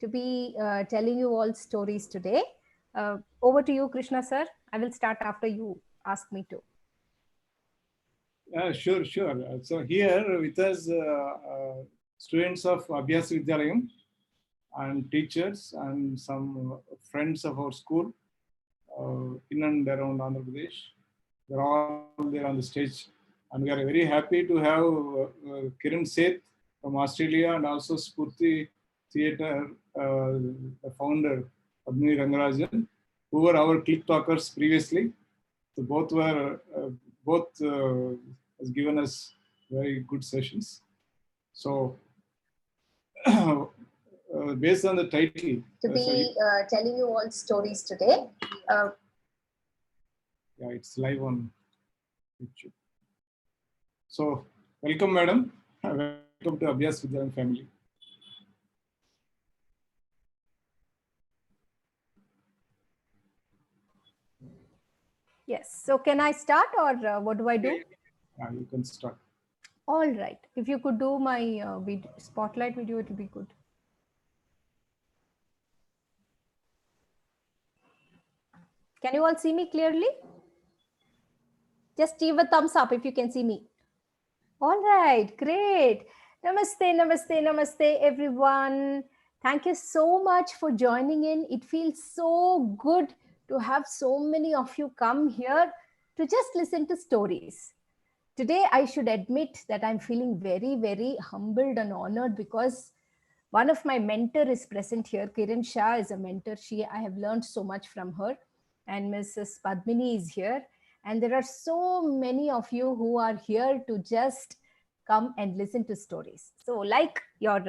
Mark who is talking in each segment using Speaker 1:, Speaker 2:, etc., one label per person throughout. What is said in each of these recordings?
Speaker 1: to be telling you all stories today. Over to you, Krishna sir. I will start after you ask me to.
Speaker 2: Sure, sure. So here with us, students of Abhyasavidyalayam and teachers and some friends of our school in and around Andhra Pradesh. They're all there on the stage. And we are very happy to have Kiran Seth from Australia and also Spurti Theatre, the founder, Padmini Rangarajan, who were our click talkers previously. So both has given us very good sessions. So based on the title,
Speaker 1: to be telling you all stories today.
Speaker 2: Yeah, it's live on YouTube. So welcome, madam. Welcome to Abhyasavidyalayam family.
Speaker 1: Yes. So can I start, or what do I do?
Speaker 2: Yeah, you can start.
Speaker 1: All right. If you could do my spotlight video, it would be good. Can you all see me clearly? Just give a thumbs up if you can see me. All right, great. Namaste, namaste, namaste, everyone. Thank you so much for joining in. It feels so good to have so many of you come here to just listen to stories. Today, I should admit that I'm feeling very, very humbled and honored because one of my mentor is present here. Kiran Shah is a mentor. I have learned so much from her. And Mrs. Padmini is here. And there are so many of you who are here to just come and listen to stories. So like your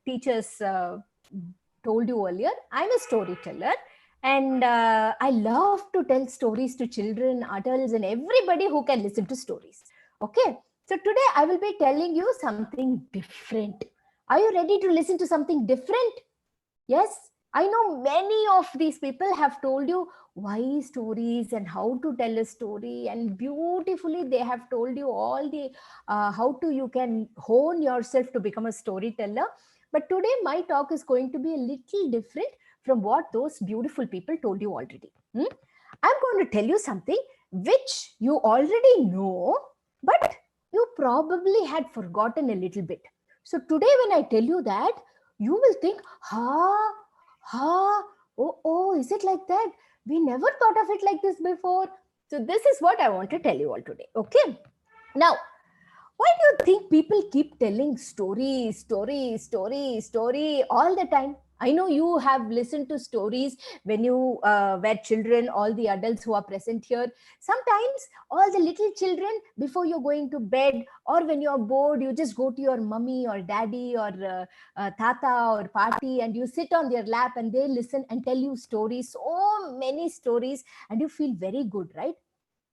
Speaker 1: teachers told you earlier, I'm a storyteller. And I love to tell stories to children, adults, and everybody who can listen to stories. Okay. So today I will be telling you something different. Are you ready to listen to something different? Yes. I know many of these people have told you why stories and how to tell a story, and beautifully they have told you all the how to you can hone yourself to become a storyteller. But today my talk is going to be a little different from what those beautiful people told you already. I'm going to tell you something which you already know, but you probably had forgotten a little bit. So today when I tell you that, you will think, oh, is it like that? We never thought of it like this before. So this is what I want to tell you all today. Okay. Now, why do you think people keep telling story all the time? I know you have listened to stories when you were children, all the adults who are present here. Sometimes all the little children, before you're going to bed or when you're bored, you just go to your mummy or daddy or tata or party and you sit on their lap and they listen and tell you stories, so many stories, and you feel very good, right?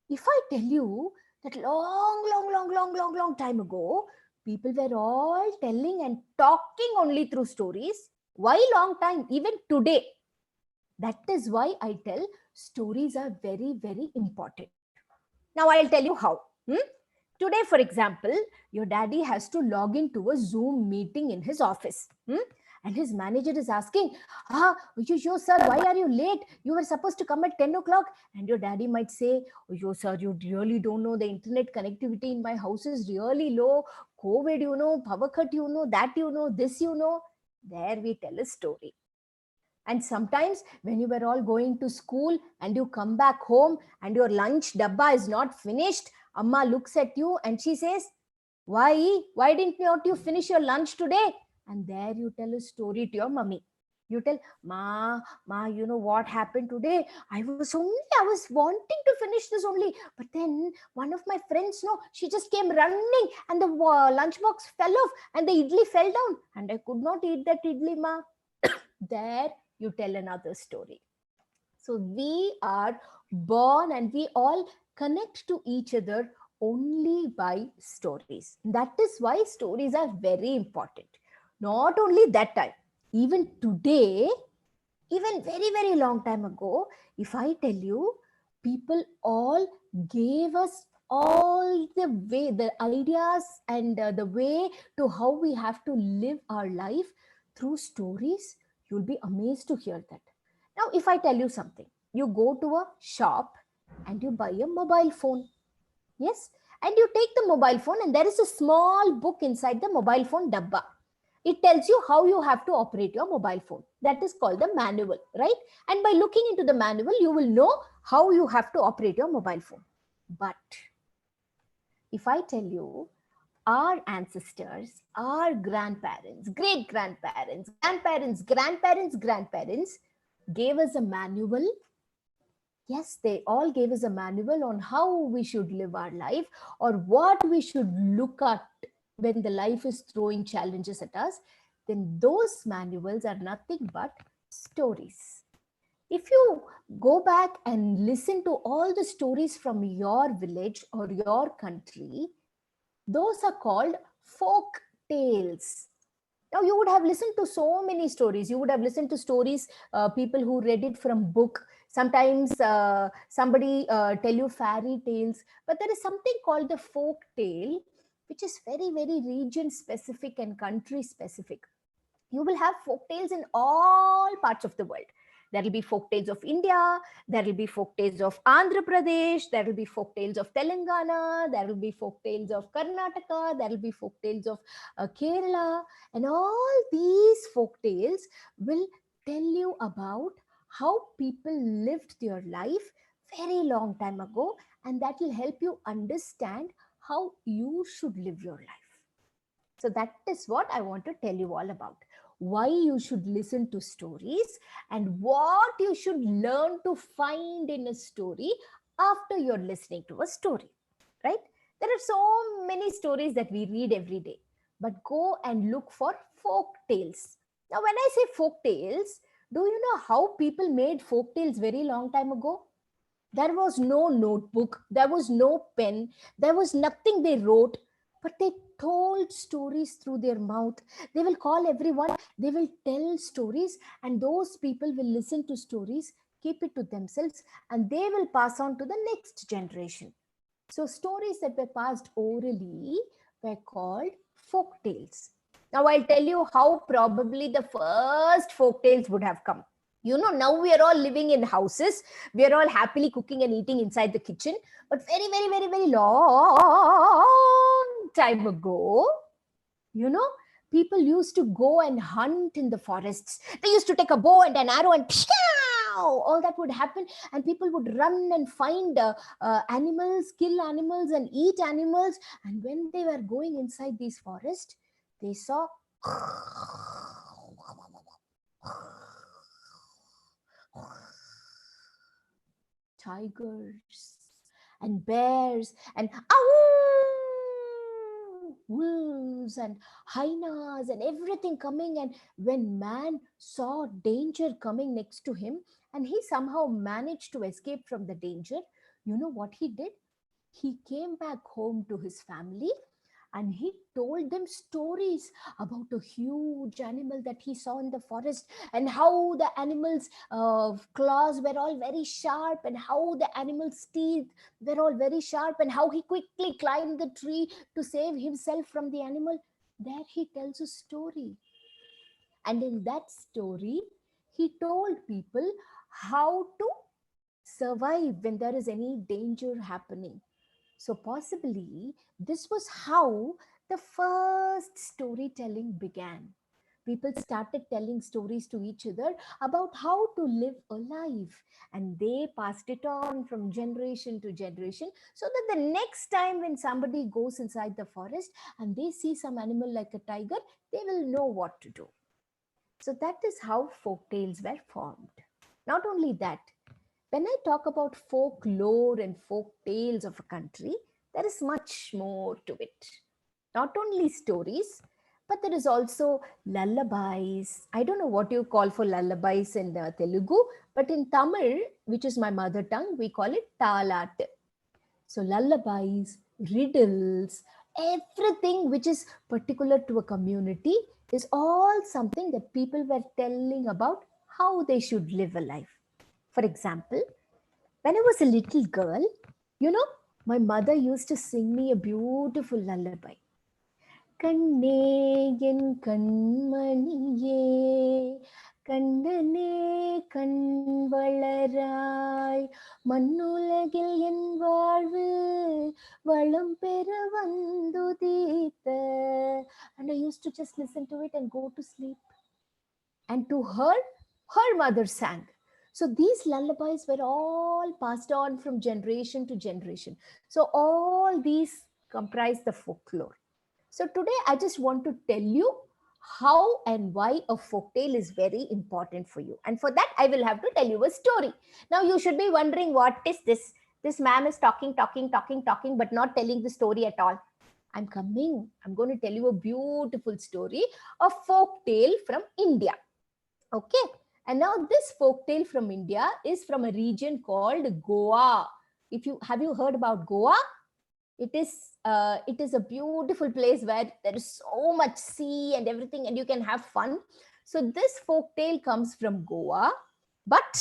Speaker 1: If I tell you that long time ago, people were all telling and talking only through stories. Why long time? Even today. That is why I tell stories are very, very important. Now I'll tell you how. Today, for example, your daddy has to log into a Zoom meeting in his office. And his manager is asking, sir, why are you late? You were supposed to come at 10 o'clock. And your daddy might say, sir, you really don't know, the internet connectivity in my house is really low. COVID, power cut, that, this, There we tell a story. And sometimes when you were all going to school and you come back home and your lunch dabba is not finished, Amma looks at you and she says, why? Why didn't you finish your lunch today? And there you tell a story to your mummy. You tell, Ma, you know what happened today? I was wanting to finish this only. But then one of my friends, she just came running and the lunchbox fell off and the idli fell down. And I could not eat that idli, Ma. There you tell another story. So we are born and we all connect to each other only by stories. That is why stories are very important. Not only that time, even today, even very, very long time ago, if I tell you, people all gave us all the ideas and the way to how we have to live our life through stories, You'll be amazed to hear that. Now, if I tell you something, you go to a shop and you buy a mobile phone. Yes. And you take the mobile phone, and there is a small book inside the mobile phone dabba. It tells you how you have to operate your mobile phone. That is called the manual, right? And by looking into the manual, you will know how you have to operate your mobile phone. But if I tell you, our ancestors, our grandparents, great grandparents, grandparents gave us a manual. Yes, they all gave us a manual on how we should live our life, or what we should look at when the life is throwing challenges at us. Then those manuals are nothing but stories. If you go back and listen to all the stories from your village or your country, those are called folk tales. Now, you would have listened to so many stories. You would have listened to stories, people who read it from book. Sometimes somebody tell you fairy tales, but there is something called the folk tale, which is very, very region specific and country specific. You will have folk tales in all parts of the world. There will be folk tales of India, there will be folk tales of Andhra Pradesh, there will be folk tales of Telangana, there will be folk tales of Karnataka, there will be folk tales of Kerala, and all these folk tales will tell you about how people lived their life very long time ago, and that will help you understand how you should live your life. So that is what I want to tell you all about. Why you should listen to stories, and what you should learn to find in a story after you're listening to a story, right? There are so many stories that we read every day, but go and look for folk tales. Now, when I say folk tales, do you know how people made folk tales very long time ago? There was no notebook, there was no pen, there was nothing they wrote, but they told stories through their mouth. They will call everyone, they will tell stories, and those people will listen to stories, keep it to themselves, and they will pass on to the next generation. So, stories that were passed orally were called folk tales. Now, I'll tell you how probably the first folk tales would have come. Now we are all living in houses. We are all happily cooking and eating inside the kitchen. But very, very, very, very long time ago, people used to go and hunt in the forests. They used to take a bow and an arrow and all that would happen. And people would run and find animals, kill animals and eat animals. And when they were going inside these forests, they saw tigers and bears and wolves and hyenas and everything coming. And when man saw danger coming next to him, and he somehow managed to escape from the danger, you know what he did? He came back home to his family, and he told them stories about a huge animal that he saw in the forest, and how the animal's claws were all very sharp, and how the animal's teeth were all very sharp, and how he quickly climbed the tree to save himself from the animal. There he tells a story. And in that story, he told people how to survive when there is any danger happening. So possibly this was how the first storytelling began. People started telling stories to each other about how to live a life, and they passed it on from generation to generation, so that the next time when somebody goes inside the forest and they see some animal like a tiger, they will know what to do. So that is how folk tales were formed. Not only that, when I talk about folklore and folk tales of a country, there is much more to it. Not only stories, but there is also lullabies. I don't know what you call for lullabies in Telugu, but in Tamil, which is my mother tongue, we call it talat. So lullabies, riddles, everything which is particular to a community is all something that people were telling about how they should live a life. For example, when I was a little girl, my mother used to sing me a beautiful lullaby. கண்ணே என் கண்மணியே கண்ணனே கண் வளராய் மண்ணுலகில் என் வாழ்வு வளம் பெற வந்துதீத்த. And I used to just listen to it and go to sleep. And to her, her mother sang. So these lullabies were all passed on from generation to generation. So all these comprise the folklore. So today I just want to tell you how and why a folktale is very important for you. And for that, I will have to tell you a story. Now you should be wondering, what is this? This ma'am is talking, but not telling the story at all. I'm coming. I'm going to tell you a beautiful story, a folktale from India. Okay. And now this folktale from India is from a region called Goa. Have you heard about Goa? It is a beautiful place where there is so much sea and everything, and you can have fun. So this folktale comes from Goa, but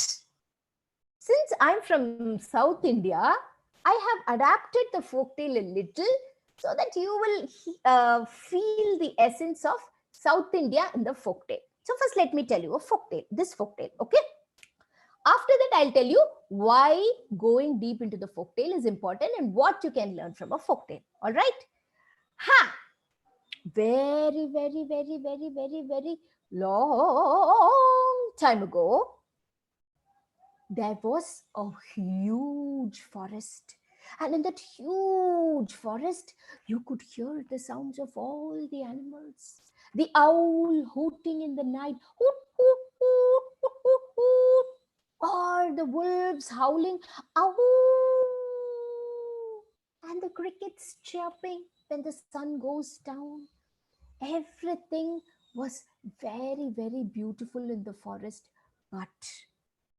Speaker 1: since I'm from South India, I have adapted the folktale a little so that you will feel the essence of South India in the folktale. So first, let me tell you this folktale, okay? After that, I'll tell you why going deep into the folktale is important and what you can learn from a folktale. All right? Ha! Very, very, very, very, very, very long time ago, there was a huge forest. And in that huge forest, you could hear the sounds of all the animals. The owl hooting in the night, hoot, hoot, hoot, hoot, hoot, hoot. Or the wolves howling, ow, and the crickets chirping when the sun goes down. Everything was very, very beautiful in the forest, but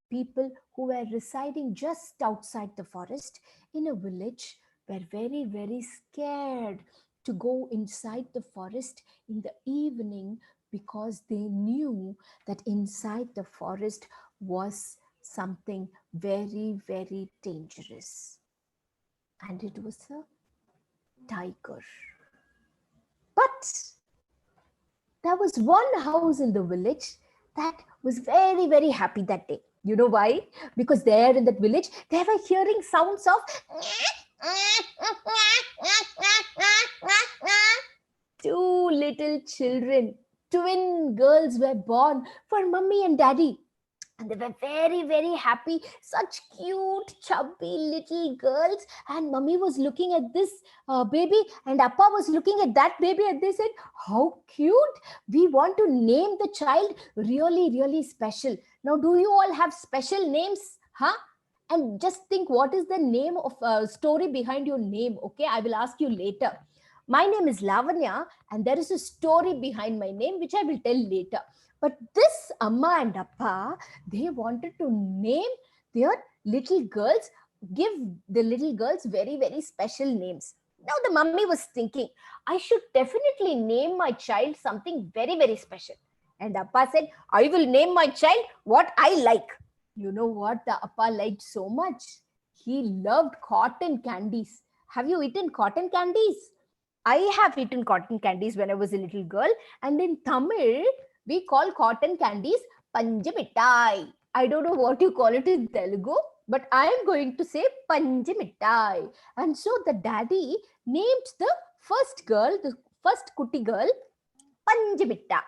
Speaker 1: people who were residing just outside the forest in a village were very, very scared to go inside the forest in the evening because they knew that inside the forest was something very, very dangerous. And it was a tiger. But there was one house in the village that was very, very happy that day. You know why? Because there in that village, they were hearing sounds of two little children. Twin girls were born for mummy and daddy. And they were very, very happy. Such cute, chubby little girls. And mummy was looking at this baby, and Appa was looking at that baby, and they said, how cute. We want to name the child really, really special. Now, do you all have special names? Huh? And just think, what is the name of story behind your name? Okay, I will ask you later. My name is Lavanya, and there is a story behind my name, which I will tell later. But this Amma and Appa, they wanted to name their little girls, give the little girls very, very special names. Now the mummy was thinking, I should definitely name my child something very, very special. And Appa said, I will name my child what I like. You know what the Appa liked so much? He loved cotton candies. Have you eaten cotton candies? I have eaten cotton candies when I was a little girl. And in Tamil, we call cotton candies panjamittai. I don't know what you call it in Telugu, but I am going to say panjamittai. And so the daddy named the first girl, the first kuti girl, Panjamitta.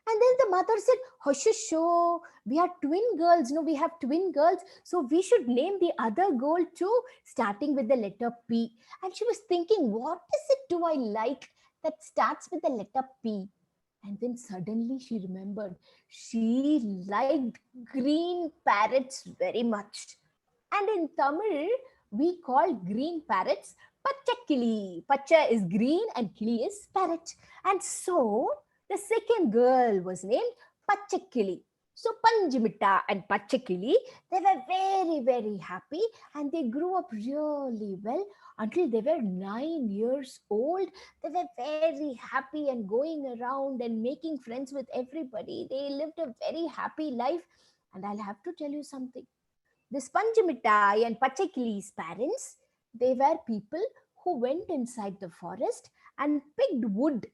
Speaker 1: And then the mother said, Hoshusho, we are twin girls. No, we have twin girls. So we should name the other girl too, starting with the letter P. And she was thinking, what is it do I like that starts with the letter P? And then suddenly she remembered she liked green parrots very much. And in Tamil, we call green parrots Pachakili. Pacha is green and Kili is parrot. And so the second girl was named Pachakili. So Panjimita and Pachakili, they were very, very happy, and they grew up really well until they were 9 years old. They were very happy and going around and making friends with everybody. They lived a very happy life. And I'll have to tell you something. This Panjamitai and Pachakili's parents, they were people who went inside the forest and picked wood.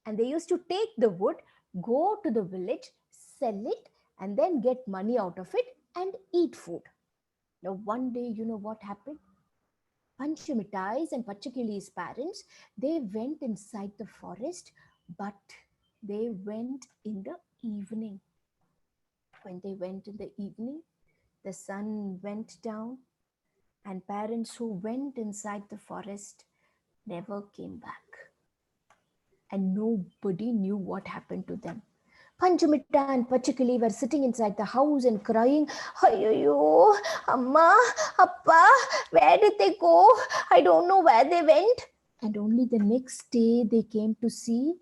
Speaker 1: And they used to take the wood, go to the village, sell it, and then get money out of it and eat food. Now, one day, you know what happened? Panchamitais and Pachakili's parents, they went inside the forest, but they went in the evening. When they went in the evening, the sun went down, and parents who went inside the forest never came back. And nobody knew what happened to them. Panchamita and Pachakili were sitting inside the house and crying, Ayyo, Amma, Appa, where did they go? I don't know where they went. And only the next day they came to see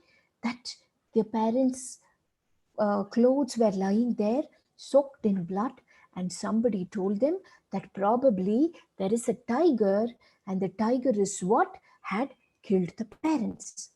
Speaker 1: that their parents' clothes were lying there, soaked in blood, and somebody told them that probably there is a tiger, and the tiger is what had killed the parents.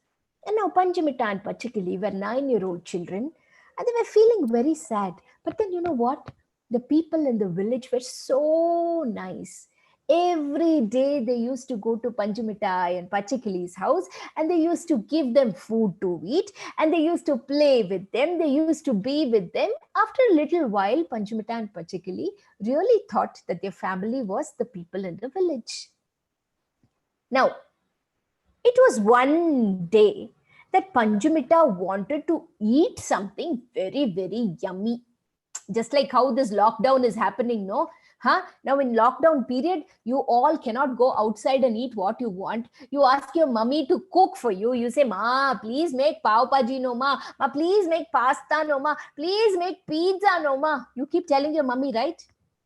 Speaker 1: And now Panchamita and Pachakili were 9-year-old children, and they were feeling very sad. But then you know what? The people in the village were so nice. Every day they used to go to Panchamitai and Pachakili's house, and they used to give them food to eat, and they used to play with them. They used to be with them. After a little while, Panchamita and Pachakili really thought that their family was the people in the village. Now, it was one day that Panchamita wanted to eat something very, very yummy. Just like how this lockdown is happening, no? Now in lockdown period, you all cannot go outside and eat what you want. You ask your mummy to cook for you. You say, Ma, please make pav bhaji, no ma. Ma, please make pasta, no ma. Please make pizza, no ma. You keep telling your mummy, right?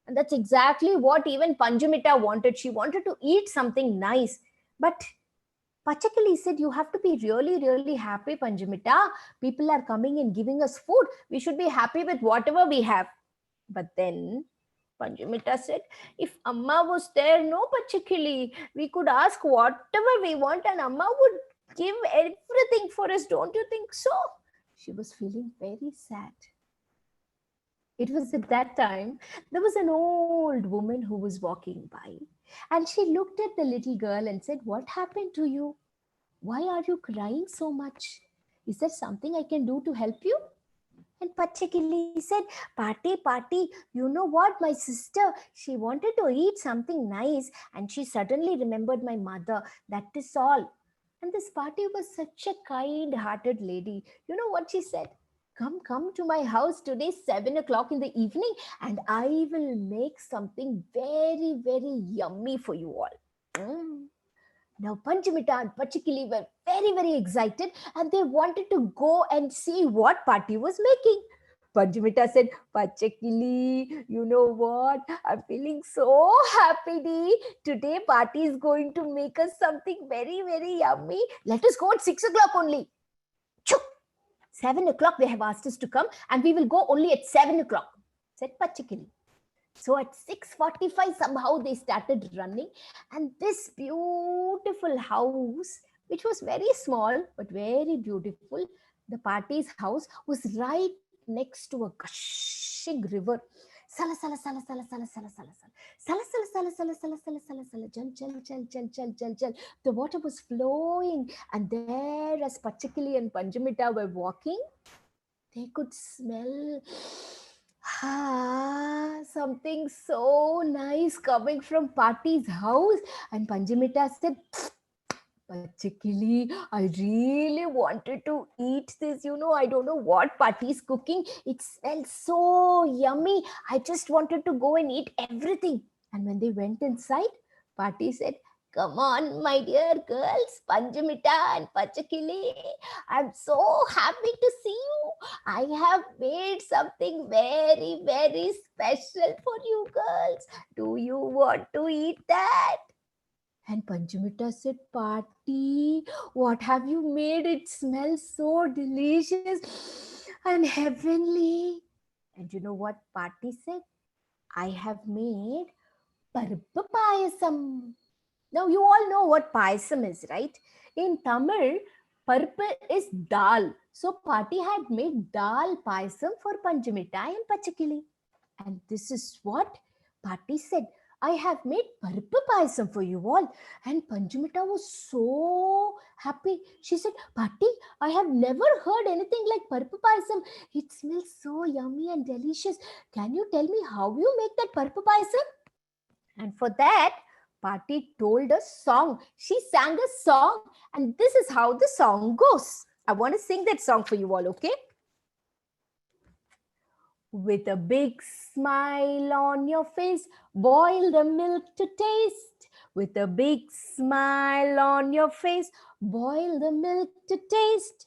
Speaker 1: And that's exactly what even Panchamita wanted. She wanted to eat something nice. But Pachakali said, you have to be really, really happy, Panchamita. People are coming and giving us food. We should be happy with whatever we have. But then Panchamita said, if Amma was there, no Pachakali, we could ask whatever we want and Amma would give everything for us. Don't you think so? She was feeling very sad. It was at that time, there was an old woman who was walking by, and she looked at the little girl and said, what happened to you? Why are you crying so much? Is there something I can do to help you? And Pachakili said, Party, you know what? My sister, she wanted to eat something nice and she suddenly remembered my mother. That is all. And this party was such a kind-hearted lady. You know what she said? Come to my house today, 7 o'clock in the evening, and I will make something very, very yummy for you all. Mm. Now, Panchamita and Pachakili were very, very excited and they wanted to go and see what party was making. Panchamita said, Pachakili, you know what? I'm feeling so happy. Today, party is going to make us something very, very yummy. Let us go at 6 o'clock only. Chuk! 7 o'clock, they have asked us to come and we will go only at 7 o'clock, said Pachakili. So at 6:45, somehow they started running, and this beautiful house, which was very small but very beautiful, the party's house was right next to a gushing river. Sala sala sala sala sala sala sala sala sala sala sala sala sala sala sala jal jal jal jal jal jal jal. The water was flowing, and there, as Pachakili and Panchamita were walking, they could smell something so nice coming from Pati's house. And Panchamita said, Pachakili, I really wanted to eat this. You know, I don't know what Pati's cooking. It smells so yummy. I just wanted to go and eat everything. And when they went inside, Pati said, come on, my dear girls, Panchamita and Pachakili. I'm so happy to see you. I have made something very, very special for you girls. Do you want to eat that? And Panchamita said, Pati, what have you made? It smells so delicious and heavenly. And you know what Pati said? I have made parpa payasam. Now, you all know what payasam is, right? In Tamil, parpa is dal. So, Pati had made dal payasam for Panchamita and Pachakili. And this is what Pati said. I have made paruppu payasam for you all. And Panchumita was so happy. She said, Patti, I have never heard anything like paruppu payasam. It smells so yummy and delicious. Can you tell me how you make that paruppu payasam? And for that, Patti told a song. She sang a song, and this is how the song goes. I want to sing that song for you all, okay? With a big smile on your face, boil the milk to taste. With a big smile on your face, boil the milk to taste.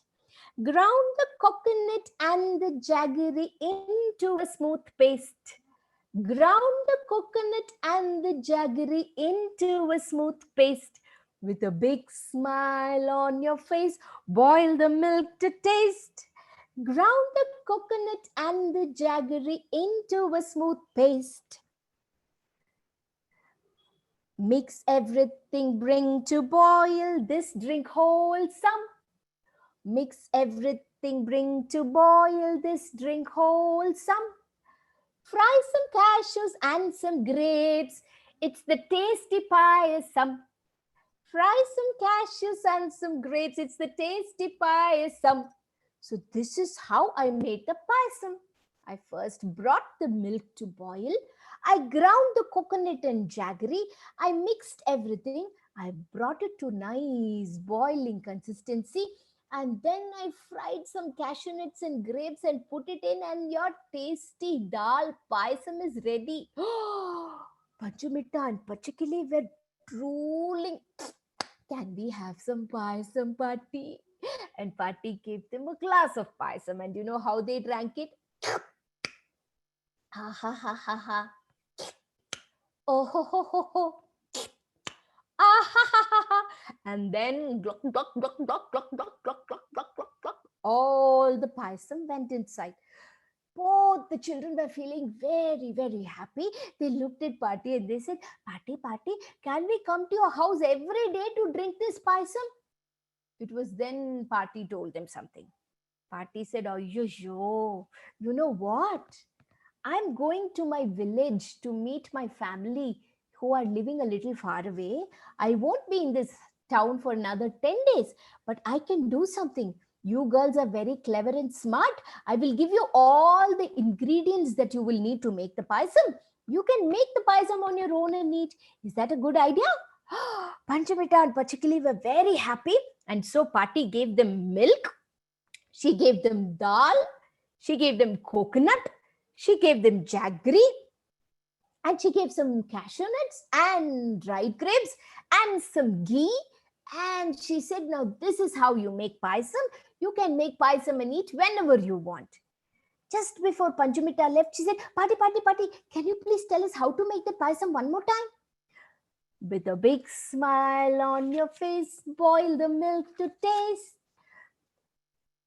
Speaker 1: Ground the coconut and the jaggery into a smooth paste. Ground the coconut and the jaggery into a smooth paste. With a big smile on your face, boil the milk to taste. Ground the coconut and the jaggery into a smooth paste. Mix everything, bring to boil. This drink wholesome. Mix everything, bring to boil. This drink wholesome. Fry some cashews and some grapes. It's the tasty payasam. Fry some cashews and some grapes. It's the tasty payasam. So this is how I made the payasam. I first brought the milk to boil. I ground the coconut and jaggery. I mixed everything. I brought it to nice boiling consistency. And then I fried some cashew nuts and grapes and put it in, and your tasty dal payasam is ready. Panchumita and Pachikili were drooling. Can we have some payasam, Patti? And Patti gave them a glass of payasam. And you know how they drank it? Ha ha ha ha ha. Oh ho ho ho ho. Ah ha ha ha ha. And then gluck, gluck, gluck, gluck, gluck, gluck, gluck, gluck, gluck, gluck, gluck. All the payasam went inside. Both the children were feeling very, very happy. They looked at Patti and they said, Patti, Patti, can we come to your house every day to drink this payasam? It was then Patti told them something. Patti said, oh, you know what? I'm going to my village to meet my family who are living a little far away. I won't be in this town for another 10 days, but I can do something. You girls are very clever and smart. I will give you all the ingredients that you will need to make the payasam. You can make the payasam on your own and eat. Is that a good idea? Panchamita and Pachikili were very happy, and so Patti gave them milk. She gave them dal. She gave them coconut. She gave them jaggery, and she gave some cashew nuts and dried grapes and some ghee. And she said, now this is how you make payasam. You can make payasam and eat whenever you want. Just before Panchamita left, she said, Patti, Patti, Patti, can you please tell us how to make the payasam one more time? With a big smile on your face, boil the milk to taste.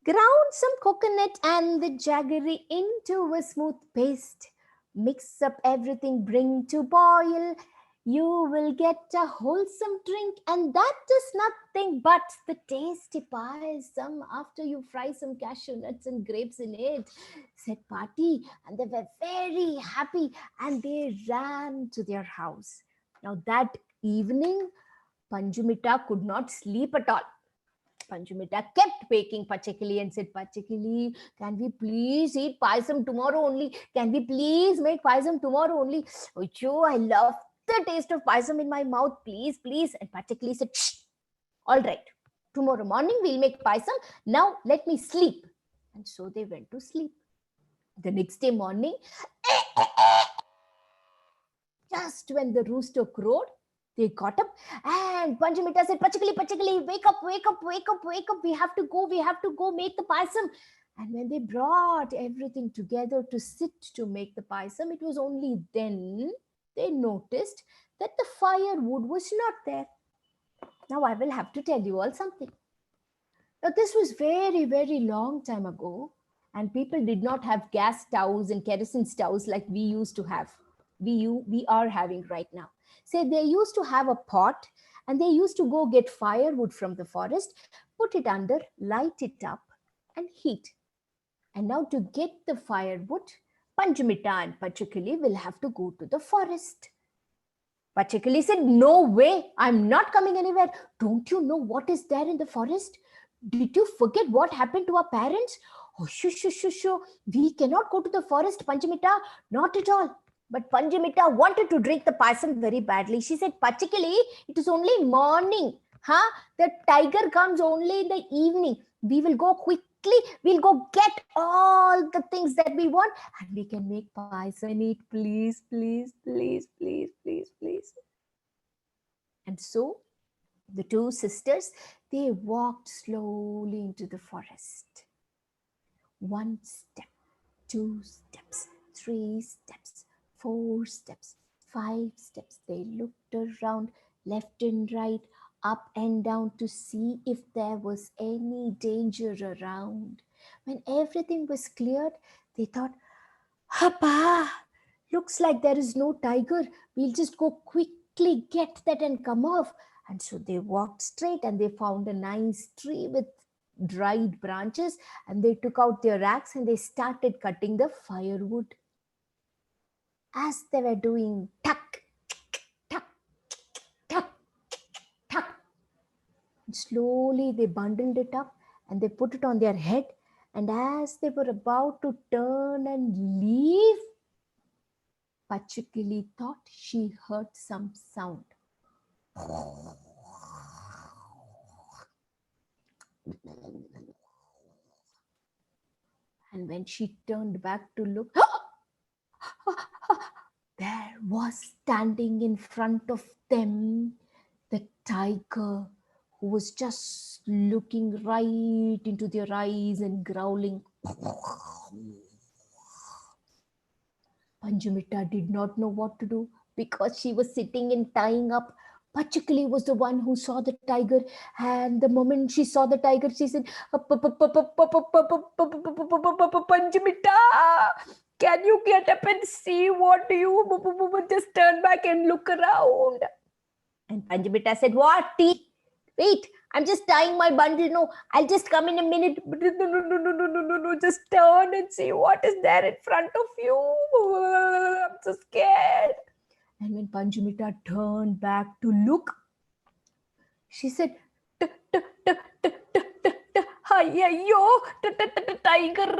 Speaker 1: Ground some coconut and the jaggery into a smooth paste. Mix up everything, bring to boil. You will get a wholesome drink, and that is nothing but the tasty payasam after you fry some cashew nuts and grapes in it, said Patti. And they were very happy and they ran to their house. Now that evening, Panjumita could not sleep at all. Panchumita kept waking Pachakili and said, Pachakili, can we please eat payasam tomorrow only? Can we please make payasam tomorrow only? Oh, I love the taste of payasam in my mouth. Please, please. And Pachakili said, shh, all right. Tomorrow morning we'll make payasam. Now let me sleep. And so they went to sleep. The next day morning, just when the rooster crowed, they got up and Panchamita said, Pachakali, Pachakali, wake up, wake up, wake up, wake up. We have to go make the payasam. And when they brought everything together to sit to make the payasam, it was only then they noticed that the firewood was not there. Now I will have to tell you all something. Now this was very, very long time ago, and people did not have gas stoves and kerosene stoves like we used to have. We are having right now. Say they used to have a pot, and they used to go get firewood from the forest, put it under, light it up, and heat. And now to get the firewood, Panchumita and Pachukili will have to go to the forest. Pachikali said, no way, I'm not coming anywhere. Don't you know what is there in the forest? Did you forget what happened to our parents? Oh, shoo, shoo, shoo, shoo. We cannot go to the forest, Panjamita. Not at all. But Panjamita wanted to drink the payasam very badly. She said, Pachikali, it is only morning. Huh? The tiger comes only in the evening. We will go quickly. We'll go get all the things that we want and we can make payasam and eat. Please, please, please, please, please, please. And so the two sisters, they walked slowly into the forest. 1 step, 2 steps, 3 steps, 4 steps, 5 steps. They looked around left and right, up and down to see if there was any danger around. When everything was cleared, they thought, Happa, looks like there is no tiger. We'll just go quickly get that and come off. And so they walked straight and they found a nice tree with dried branches and they took out their axe and they started cutting the firewood. As they were doing tuck, tuck, tuck, tuck, slowly they bundled it up and they put it on their head. And as they were about to turn and leave, Pachukili thought she heard some sound. And when she turned back to look, there was standing in front of them the tiger, who was just looking right into their eyes and growling. Panjamita did not know what to do because she was sitting and tying up. Pachukali was the one who saw the tiger, and the moment she saw the tiger, she said, Panjamita, can you get up and see what you just turn back and look around? And Panjamita said, what? Wait, I'm just tying my bundle. No, I'll just come in a minute. No. Just turn and see what is there in front of you. I'm so scared. And when Panjamita turned back to look, she said, tiger,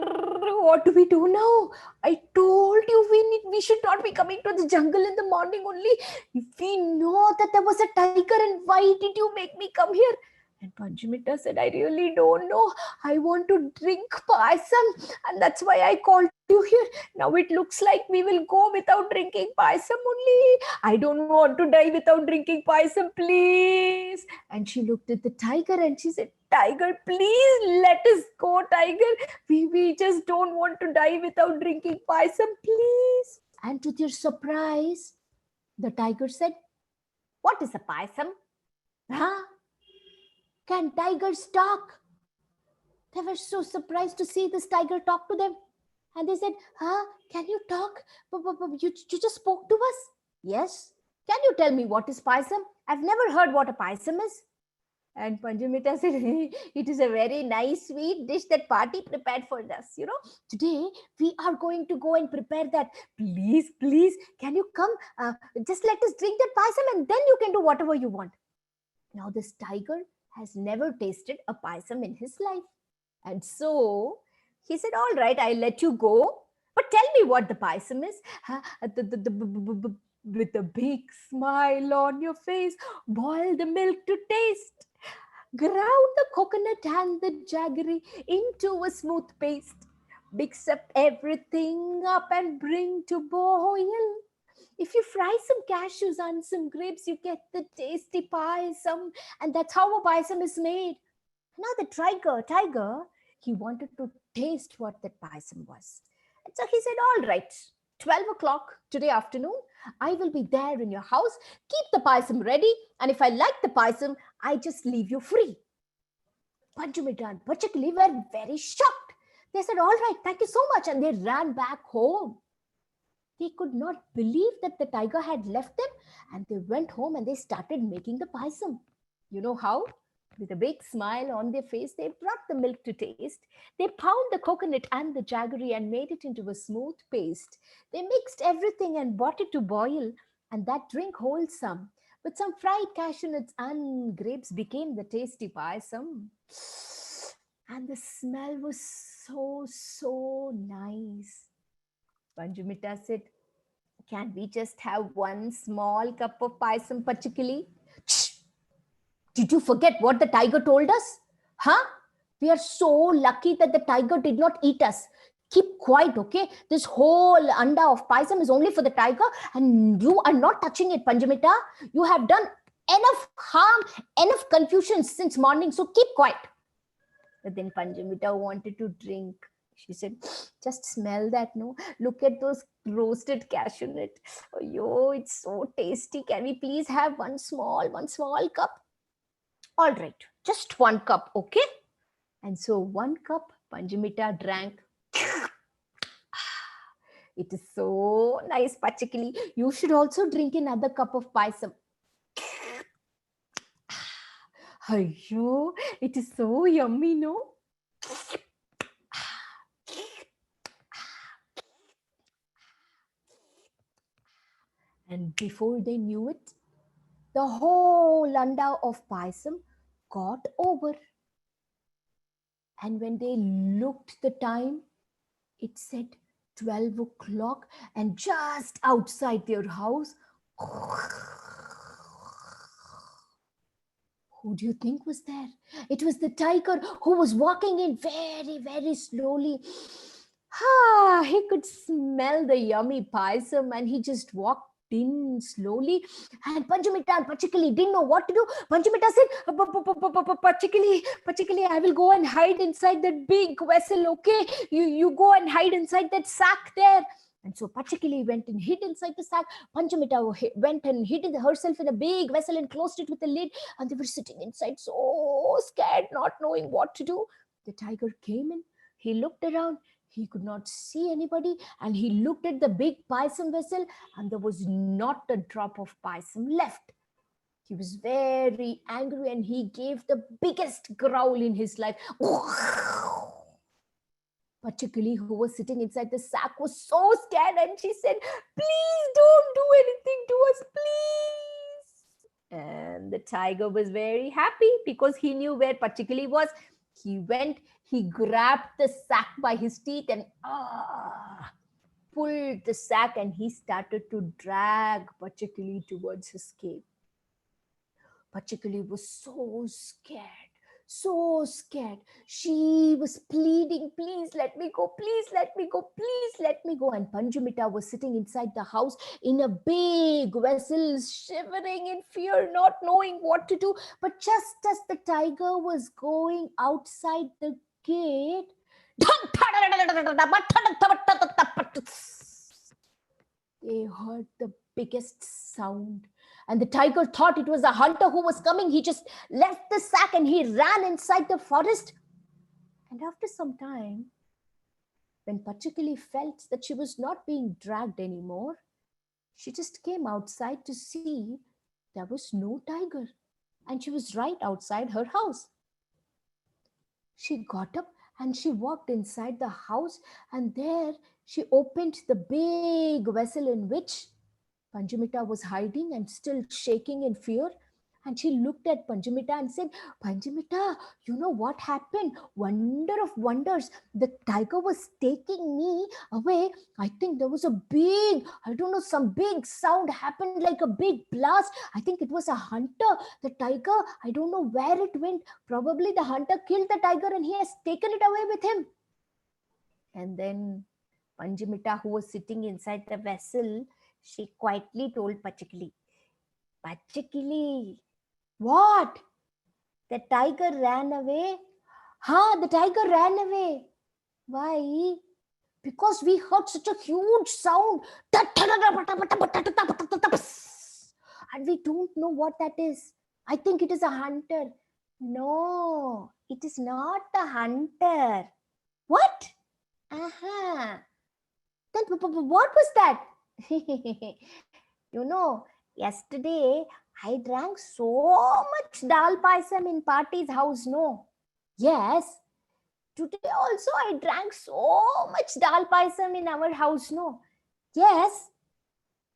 Speaker 1: what do we do now? I told you we should not be coming to the jungle in the morning only. If we know that there was a tiger, and why did you make me come here? And Panjamita said, I really don't know. I want to drink payasam, and that's why I called you here. Now it looks like we will go without drinking payasam only. I don't want to die without drinking payasam, please. And she looked at the tiger and she said, Tiger, please let us go, tiger. We just don't want to die without drinking payasam, please. And to their surprise, the tiger said, what is a payasam? Huh? Can tigers talk? They were so surprised to see this tiger talk to them. And they said, can you talk? You just spoke to us? Yes. Can you tell me what is payasam? I've never heard what a payasam is. And Panjamita said, it is a very nice sweet dish that Party prepared for us. Today we are going to go and prepare that. Please, can you come? Just let us drink that payasam and then you can do whatever you want. Now this tiger has never tasted a payasam in his life. And so he said, all right, I'll let you go. But tell me what the payasam is. With a big smile on your face, boil the milk to taste. Ground the coconut and the jaggery into a smooth paste. Mix up everything up and bring to boil. If you fry some cashews and some grapes, you get the tasty payasam. And that's how a payasam is made. Now the tiger, he wanted to taste what that payasam was. And so he said, all right, 12 o'clock today afternoon, I will be there in your house. Keep the payasam ready. And if I like the payasam, I just leave you free. Panjamita and Pachakali were very shocked. They said, all right, thank you so much. And they ran back home. They could not believe that the tiger had left them. And they went home and they started making the payasam. You know how? With a big smile on their face, they brought the milk to taste. They pounded the coconut and the jaggery and made it into a smooth paste. They mixed everything and brought it to boil. and that drink wholesome. With some fried cashew nuts and grapes became the tasty payasam. And the smell was so nice. Panjumita said, can we just have one small cup of payasam, particularly? Did you forget what the tiger told us? Huh? We are so lucky that the tiger did not eat us. Keep quiet, okay? This whole anda of paisam is only for the tiger, and you are not touching it, Panjamita. You have done enough harm, enough confusion since morning, so keep quiet. But then Panjamita wanted to drink. She said, just smell that, no? Look at those roasted cashew nut. Oh, yo, it's so tasty. Can we please have one small cup? All right, just one cup, okay? And so one cup Panjamita drank. It is so nice, Pachikili. You should also drink another cup of paisam. Ayyo, it is so yummy, no? And before they knew it, the whole anda of paisam got over. And when they looked the time, it said 12 o'clock, and just outside their house, who do you think was there? It was the tiger, who was walking in very slowly. He could smell the yummy paisam, and he just walked in slowly. And Panjamita and Pachikali didn't know what to do. Panjamita said, Pachikali, I will go and hide inside that big vessel, okay? You go and hide inside that sack there. And so Pachikali went and hid inside the sack. Panjamita went and hid herself in a big vessel and closed it with a lid. And they were sitting inside so scared, not knowing what to do. The tiger came in. He looked around. He could not see anybody. And he looked at the big paisam vessel, and there was not a drop of paisam left. He was very angry, and he gave the biggest growl in his life. Pachikali, who was sitting inside the sack, was so scared, and she said, please don't do anything to us, please. And the tiger was very happy because he knew where Pachikali was. He went, he grabbed the sack by his teeth and pulled the sack, and he started to drag Pachikali towards his cave. Pachikali was so scared. She was pleading, please let me go, please let me go, please let me go. And Panjamita was sitting inside the house in a big vessel, shivering in fear, not knowing what to do. But just as the tiger was going outside the gate, they heard the biggest sound. And the tiger thought it was a hunter who was coming. He just left the sack and he ran inside the forest. And after some time, when Pachikali felt that she was not being dragged anymore, she just came outside to see there was no tiger. And she was right outside her house. She got up and she walked inside the house, and there she opened the big vessel in which Panjamita was hiding and still shaking in fear. And she looked at Panjamita and said, Panjamita, you know what happened? Wonder of wonders. The tiger was taking me away. I think there was a big, I don't know, some big sound happened like a big blast. I think it was a hunter. The tiger, I don't know where it went. Probably the hunter killed the tiger and he has taken it away with him. And then Panjamita, who was sitting inside the vessel, she quietly told Pachikali, Pachikali, what? The tiger ran away? The tiger ran away. Why? Because we heard such a huge sound. And we don't know what that is. I think it is a hunter. No, it is not a hunter. What? Then what was that? You know, yesterday I drank so much dal paisam in Party's house, no? Yes. Today also I drank so much dal paisam in our house, no? Yes.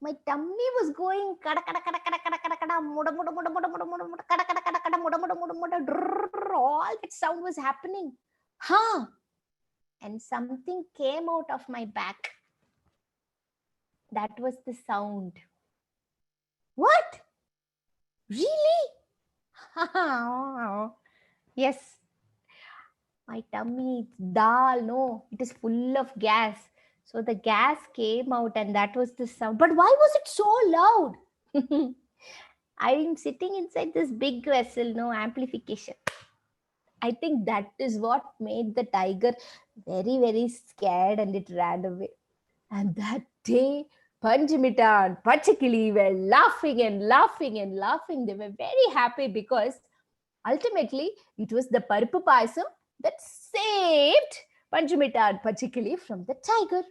Speaker 1: My tummy was going kada kada kada kada kada kada kada muda muda muda muda muda muda muda kada kada kada kada muda muda muda muda drrrr, all that sound was happening. Huh? And something came out of my back. That was the sound. What? Really? Yes. My tummy, it's dal. No, it is full of gas. So the gas came out and that was the sound. But why was it so loud? I'm sitting inside this big vessel, no amplification. I think that is what made the tiger very, very scared and it ran away. And that day, Panjimita and Pachakili were laughing and laughing and laughing. They were very happy because ultimately it was the Parpu Payasam that saved Panjimita and Pachakili from the tiger.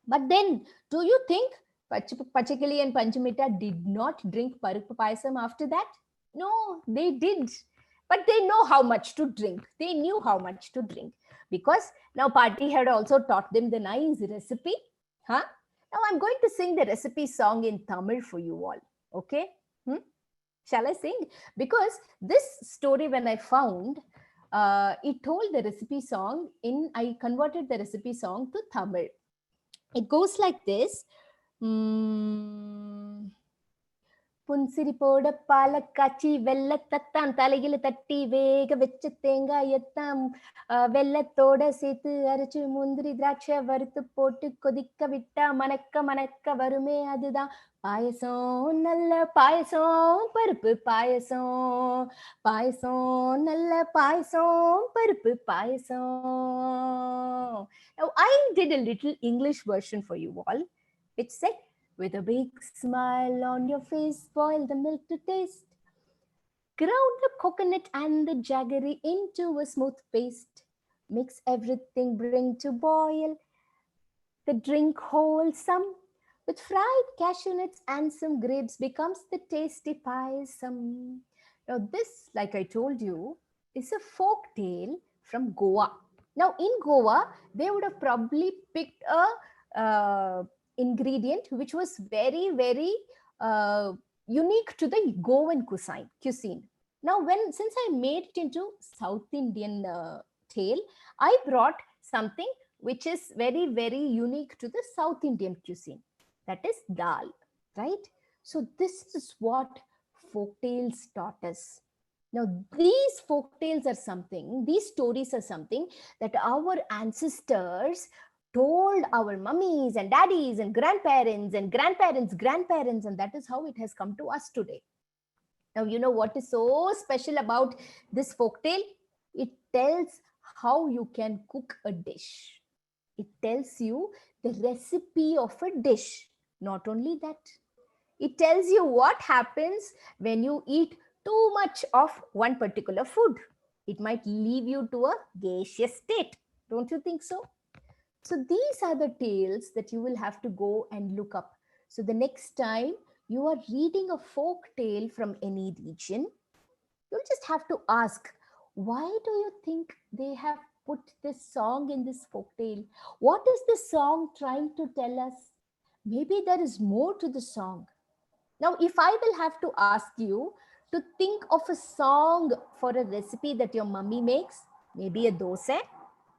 Speaker 1: But then, do you think Pachakili and Panjimita did not drink Parpu Payasam after that? No, they did. But they know how much to drink. They knew how much to drink. Because now Party had also taught them the nice recipe. Huh? Now I'm going to sing the recipe song in Tamil for you all. Okay? Shall I sing? Because this story, when I found, it told the recipe song I converted the recipe song to Tamil. It goes like this. புன்சிரி போட பால காய்ச்சி வெள்ளத்தான் தலையில தட்டி வேக வச்ச தேங்காயத்தான் வெள்ளத்தோட சேர்த்து அரைச்சு முந்திரி திராட்சை வறுத்து போட்டு கொதிக்க விட்டா மணக்க மணக்க வருமே அதுதான் பாயசம் நல்ல பாயசம் பருப்பு பாயசம் பாயசம் நல்ல பாயசம் பருப்பு பாயசம். Now I did a little English version for you all. It said, with a big smile on your face, boil the milk to taste. Ground the coconut and the jaggery into a smooth paste. Mix everything, bring to boil. The drink wholesome. With fried cashew nuts and some grapes becomes the tasty payasam. Now this, like I told you, is a folk tale from Goa. Now in Goa, they would have probably picked a ingredient which was very, very unique to the Goan cuisine. Now, since I made it into South Indian tale, I brought something which is very, very unique to the South Indian cuisine. That is dal, right? So this is what folktales taught us. Now, these folktales are something, these stories are something that our ancestors told our mummies and daddies and grandparents and grandparents, and that is how it has come to us today. Now, you know what is so special about this folktale? It tells how you can cook a dish. It tells you the recipe of a dish. Not only that, it tells you what happens when you eat too much of one particular food. It might leave you to a gaseous state. Don't you think so? So these are the tales that you will have to go and look up. So the next time you are reading a folk tale from any region, you'll just have to ask, why do you think they have put this song in this folk tale? What is this song trying to tell us? Maybe there is more to the song. Now, if I will have to ask you to think of a song for a recipe that your mummy makes, maybe a dosa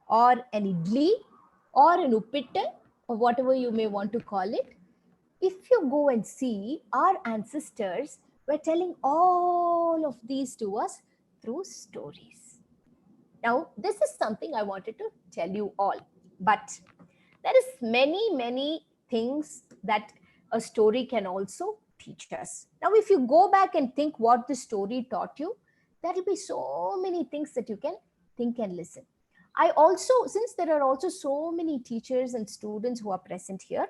Speaker 1: or an idli or an uppittu or whatever you may want to call it, if you go and see, our ancestors were telling all of these to us through stories. Now, this is something I wanted to tell you all, but there is many things that a story can also teach us. Now, if you go back and think what the story taught you, there will be so many things that you can think and listen. I also, since there are also so many teachers and students who are present here,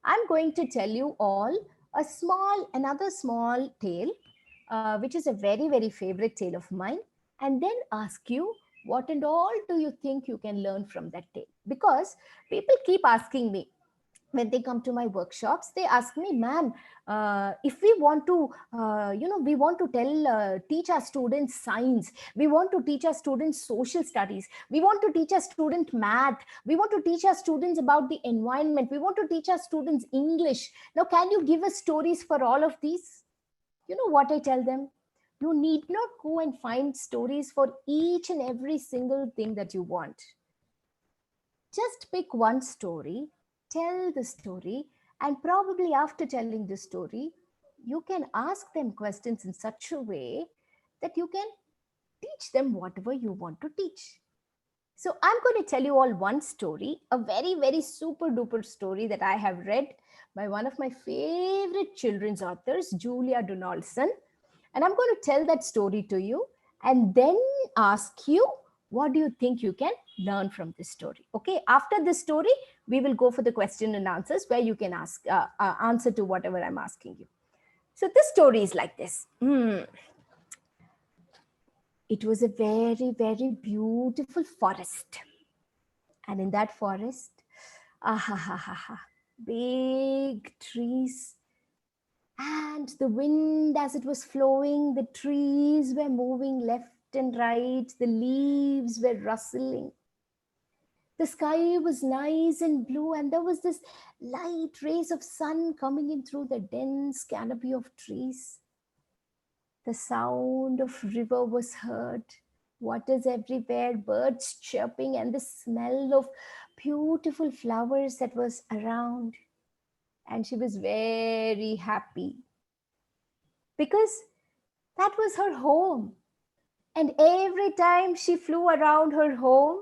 Speaker 1: I'm going to tell you all another small tale, which is a very, very favorite tale of mine, and then ask you, what and all do you think you can learn from that tale? Because people keep asking me, when they come to my workshops, they ask me, ma'am, if we want to, we want to teach our students science, we want to teach our students social studies, we want to teach our student math, we want to teach our students about the environment, we want to teach our students English. Now, can you give us stories for all of these? You know what I tell them? You need not go and find stories for each and every single thing that you want. Just pick one story, tell the story, and probably after telling the story, you can ask them questions in such a way that you can teach them whatever you want to teach. So I'm going to tell you all one story, a very, very super duper story that I have read by one of my favorite children's authors, Julia Donaldson. And I'm going to tell that story to you and then ask you, what do you think you can learn from this story? Okay, after this story, we will go for the question and answers where you can ask answer to whatever I'm asking you. So this story is like this. It was a very, very beautiful forest. And in that forest, big trees. And the wind, as it was flowing, the trees were moving left and right. The leaves were rustling. The sky was nice and blue, and there was this light rays of sun coming in through the dense canopy of trees. The sound of river was heard. Waters everywhere, birds chirping, and the smell of beautiful flowers that was around. And she was very happy because that was her home. And every time she flew around her home,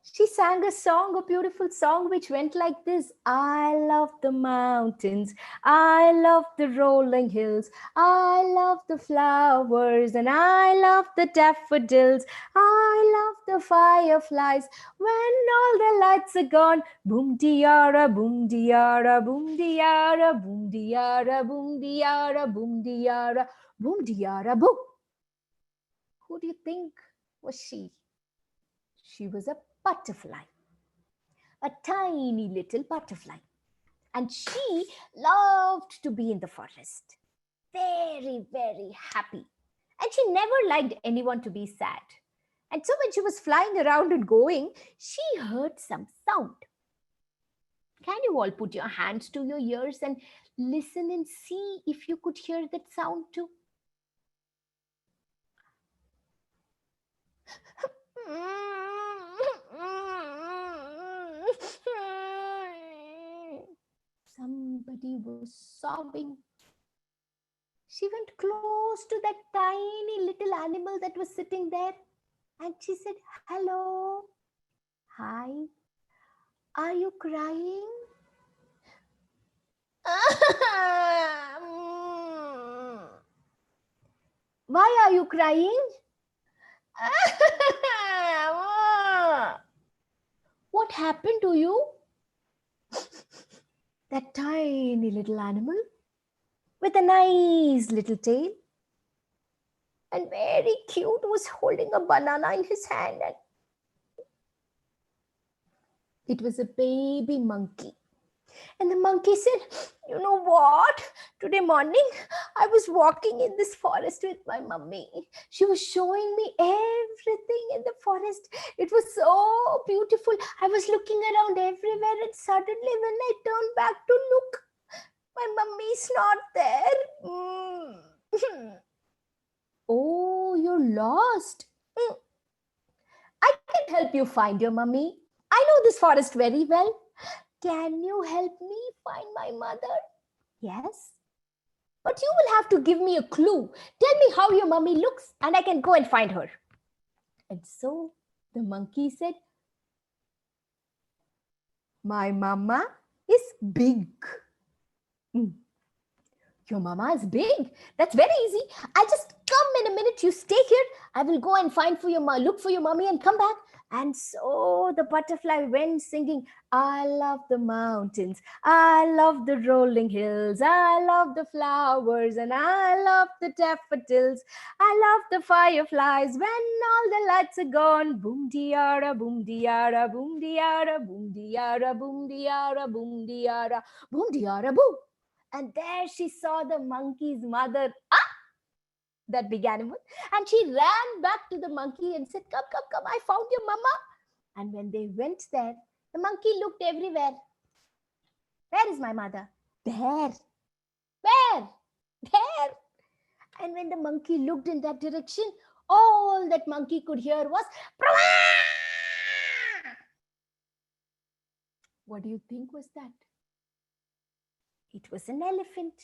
Speaker 1: she sang a song, a beautiful song, which went like this. I love the mountains. I love the rolling hills. I love the flowers and I love the daffodils. I love the fireflies when all the lights are gone. Boom diara, boom diara, boom diara, boom diara, boom diara, boom diara, boom diara, boom. Who do you think was she? She was a butterfly, a tiny little butterfly. And she loved to be in the forest, very, very happy. And she never liked anyone to be sad. And so when she was flying around and going, she heard some sound. Can you all put your hands to your ears and listen and see if you could hear that sound too? Somebody was sobbing. She went close to that tiny little animal that was sitting there and she said, hello, hi, are you crying? Why are you crying? What happened to you? That tiny little animal with a nice little tail and very cute was holding a banana in his hand. And it was a baby monkey. And the monkey said, you know what? Today morning, I was walking in this forest with my mummy. She was showing me everything in the forest. It was so beautiful. I was looking around everywhere and suddenly when I turned back to look, my mummy's not there. Oh, you're lost. I can help you find your mummy. I know this forest very well. Can you help me find my mother? Yes. But you will have to give me a clue. Tell me how your mummy looks and I can go and find her. And so the monkey said, my mama is big. Your mama is big. That's very easy. I'll just come in a minute. You stay here. I will go and find for your look for your mummy and come back. And so the butterfly went singing, I love the mountains, I love the rolling hills, I love the flowers, and I love the daffodils. I love the fireflies when all the lights are gone. Boom diara, boom diara, boom diara, boom diara, boom diara, boom diara, boom diara, boom. And there she saw the monkey's mother, that big animal. And she ran back to the monkey and said, come, come, come, I found your mama. And when they went there, the monkey looked everywhere. Where is my mother? There. Where? There. And when the monkey looked in that direction, all that monkey could hear was, what do you think was that? It was an elephant.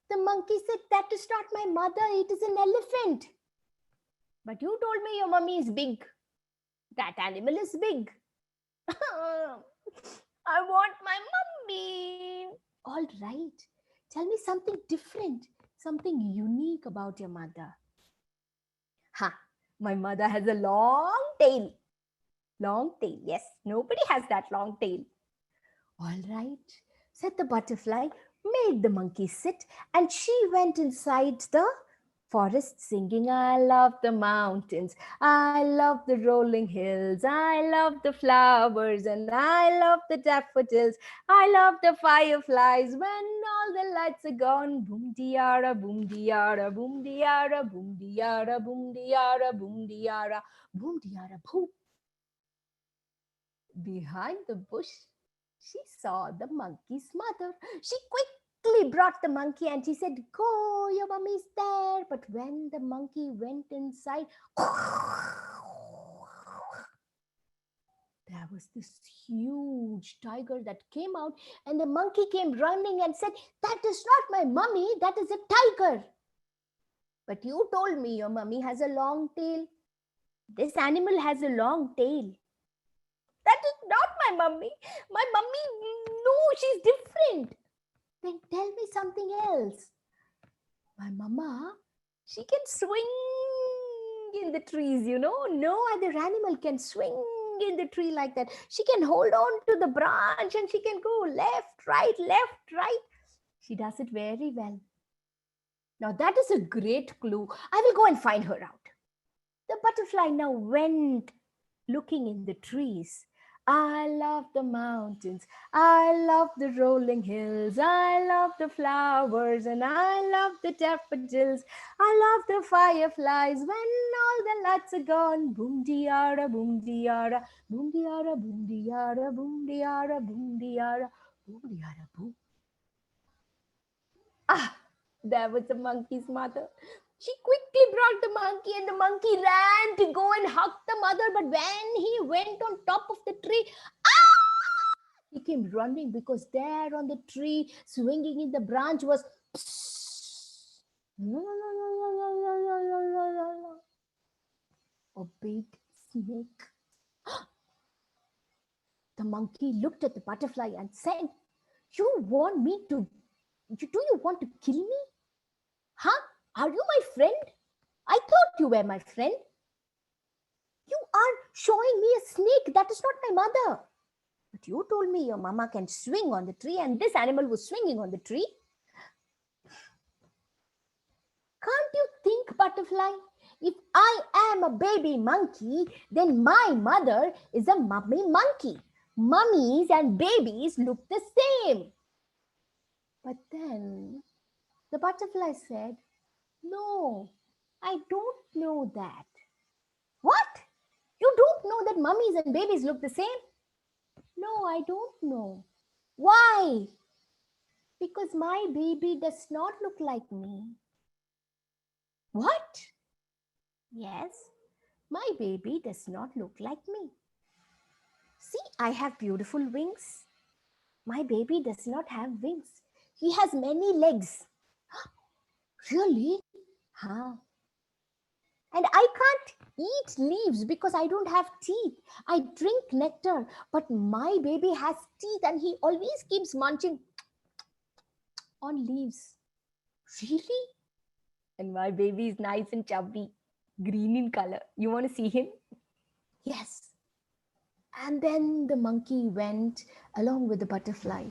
Speaker 1: The monkey said, that is not my mother, it is an elephant. But you told me your mummy is big. That animal is big. I want my mummy. All right. Tell me something different, something unique about your mother. Ha, my mother has a long tail. Long tail, yes. Nobody has that long tail. All right, said the butterfly, made the monkey sit, and she went inside the forest singing, I love the mountains, I love the rolling hills, I love the flowers, and I love the daffodils, I love the fireflies when all the lights are gone. Boom diara, boom diara, boom diara, boom diara, boom diara, boom diara, boom diara, boom. Behind the bush, she saw the monkey's mother. She quickly brought the monkey and she said, go, your mummy's there. But when the monkey went inside, there was this huge tiger that came out, and the monkey came running and said, that is not my mummy, that is a tiger. But you told me your mummy has a long tail. This animal has a long tail. That is not my mummy. My mummy, no, she's different. Then tell me something else. My mama, she can swing in the trees, you know. No other animal can swing in the tree like that. She can hold on to the branch and she can go left, right, left, right. She does it very well. Now that is a great clue. I will go and find her out. The butterfly now went looking in the trees. I love the mountains. I love the rolling hills. I love the flowers and I love the daffodils. I love the fireflies when all the lights are gone. Boom diara, boom diara, boom diara, boom diara, boom diara, boom diara, boom diara, boom. Ah, there was the monkey's mother. She quickly brought the monkey and the monkey ran to go and hug the mother. But when he went on top of the tree, he came running because there on the tree, swinging in the branch was a big snake. The monkey looked at the butterfly and said, you want me to, do you want to kill me? Huh? Are you my friend? I thought you were my friend. You are showing me a snake. That is not my mother. But you told me your mama can swing on the tree and this animal was swinging on the tree. Can't you think, butterfly? If I am a baby monkey, then my mother is a mummy monkey. Mummies and babies look the same. But then the butterfly said, no, I don't know that. What? You don't know that mummies and babies look the same? No, I don't know. Why? Because my baby does not look like me. What? Yes, my baby does not look like me. See, I have beautiful wings. My baby does not have wings. He has many legs. Really? Huh? And I can't eat leaves because I don't have teeth. I drink nectar, but my baby has teeth and he always keeps munching on leaves. Really? And my baby is nice and chubby, green in color. You want to see him? Yes. And then the monkey went along with the butterfly.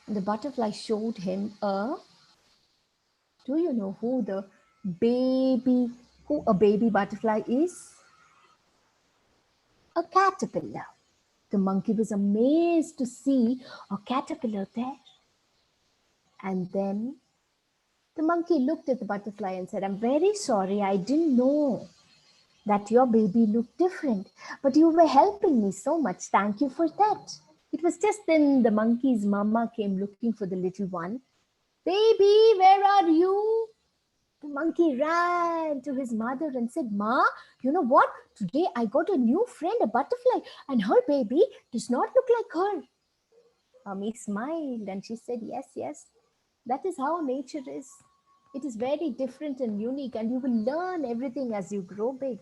Speaker 1: And the butterfly showed him do you know baby, who a baby butterfly is? A caterpillar. The monkey was amazed to see a caterpillar there. And then the monkey looked at the butterfly and said, I'm very sorry, I didn't know that your baby looked different, but you were helping me so much. Thank you for that. It was just then the monkey's mama came looking for the little one. Baby, where are you? The monkey ran to his mother and said, Ma, you know what? Today I got a new friend, a butterfly, and her baby does not look like her. Mommy smiled and she said, Yes, yes, that is how nature is. It is very different and unique, and you will learn everything as you grow big.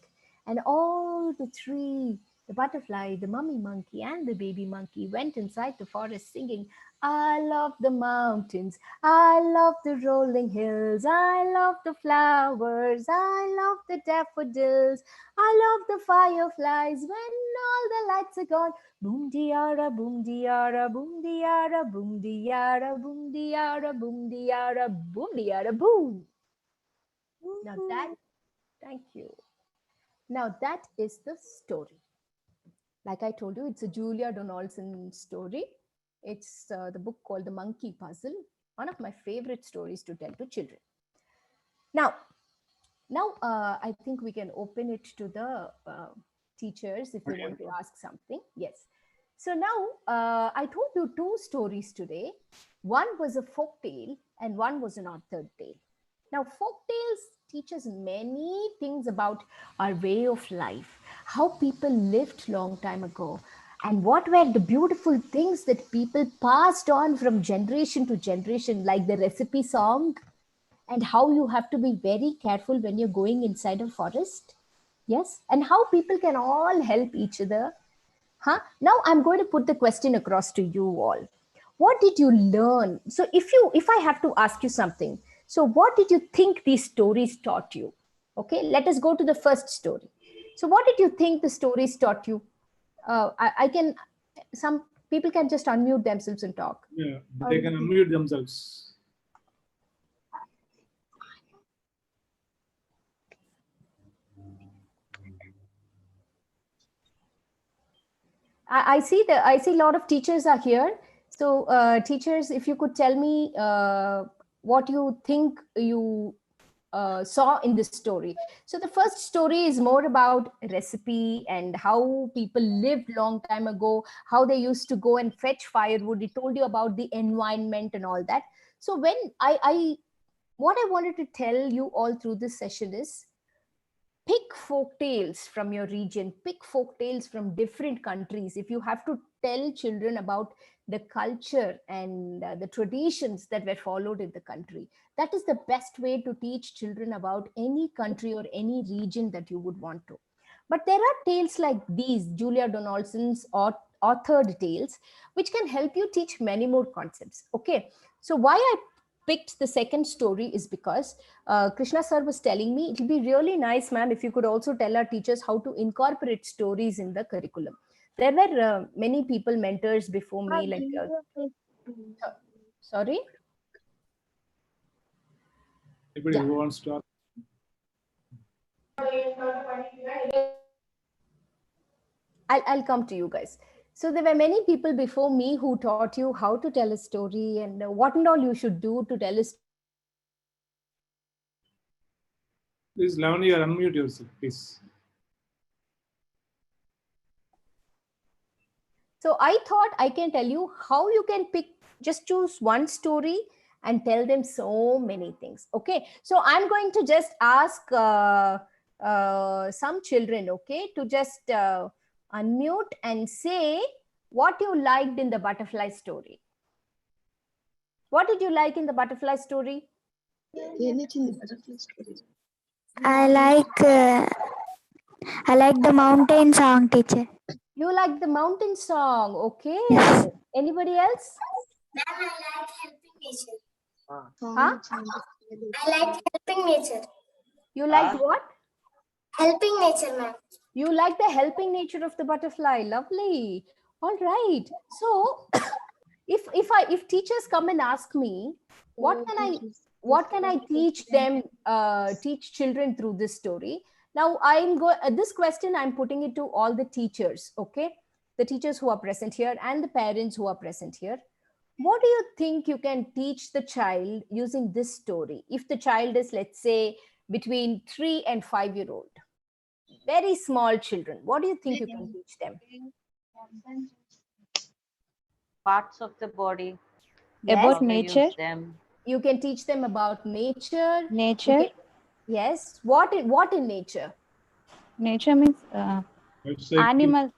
Speaker 1: And all the three, the butterfly, the mummy monkey, and the baby monkey, went inside the forest singing, I love the mountains, I love the rolling hills, I love the flowers, I love the daffodils, I love the fireflies when all the lights are gone. Boom diara, boom diara, boom diara, boom diara, boom diara, boom diara, boom diara, boom. Now that, thank you. Now that is the story. Like I told you, it's a Julia Donaldson story. It's the book called The Monkey Puzzle, one of my favorite stories to tell to children. Now, I think we can open it to the teachers if they want to ask something. Yes. So now I told you two stories today. One was a folk tale and one was an authored tale. Now, folk tales teach us many things about our way of life, how people lived long time ago, and what were the beautiful things that people passed on from generation to generation, like the recipe song, and how you have to be very careful when you're going inside a forest. Yes, and how people can all help each other. Now I'm going to put the question across to you all. What did you learn? So if I have to ask you something, so what did you think these stories taught you? Okay, let us go to the first story. So what did you think the stories taught you? I can, some people can just unmute themselves and talk.
Speaker 2: Yeah, they can unmute themselves.
Speaker 1: I see a lot of teachers are here. So teachers, if you could tell me what you think you saw in this story. So the first story is more about recipe and how people lived long time ago, how they used to go and fetch firewood. It told you about the environment and all that. So when what I wanted to tell you all through this session is, pick folk tales from your region, pick folk tales from different countries. If you have to tell children about the culture and the traditions that were followed in the country, that is the best way to teach children about any country or any region that you would want to. But there are tales like these, Julia Donaldson's authored tales, which can help you teach many more concepts. Okay, so why I picked the second story is because Krishna sir was telling me it will be really nice, ma'am, if you could also tell our teachers how to incorporate stories in the curriculum. There were many people, mentors before me, like, sorry?
Speaker 2: Anybody who wants to ask?
Speaker 1: I'll come to you guys. So there were many people before me who taught you how to tell a story and what and all you should do to tell a story.
Speaker 2: Please, Lavanya, unmute yourself, please.
Speaker 1: So I thought I can tell you how you can just choose one story and tell them so many things. Okay, so I'm going to just ask some children, okay, to just unmute and say what you liked in the butterfly story. What did you like in the butterfly story?
Speaker 3: I like the mountain song, teacher.
Speaker 1: You like the mountain song, okay.
Speaker 3: Yes.
Speaker 1: Anybody else?
Speaker 4: Ma'am, I like helping nature.
Speaker 1: Huh?
Speaker 4: I like helping nature.
Speaker 1: You liked what?
Speaker 4: Helping nature, ma'am.
Speaker 1: You like the helping nature of the butterfly. Lovely. All right. So if teachers come and ask me, what can I teach them, teach children through this story? Now this question I'm putting it to all the teachers, okay? The teachers who are present here and the parents who are present here. What do you think you can teach the child using this story? If the child is, let's say, between 3 and 5 year old, very small children, what do you think you can teach them?
Speaker 5: Parts of the body,
Speaker 1: Yes,
Speaker 3: About
Speaker 5: how to
Speaker 3: nature.
Speaker 5: use them.
Speaker 1: you can teach them about nature. You
Speaker 3: Nature.
Speaker 1: can- yes, what in nature?
Speaker 3: Nature means
Speaker 2: Life cycle.
Speaker 3: animal.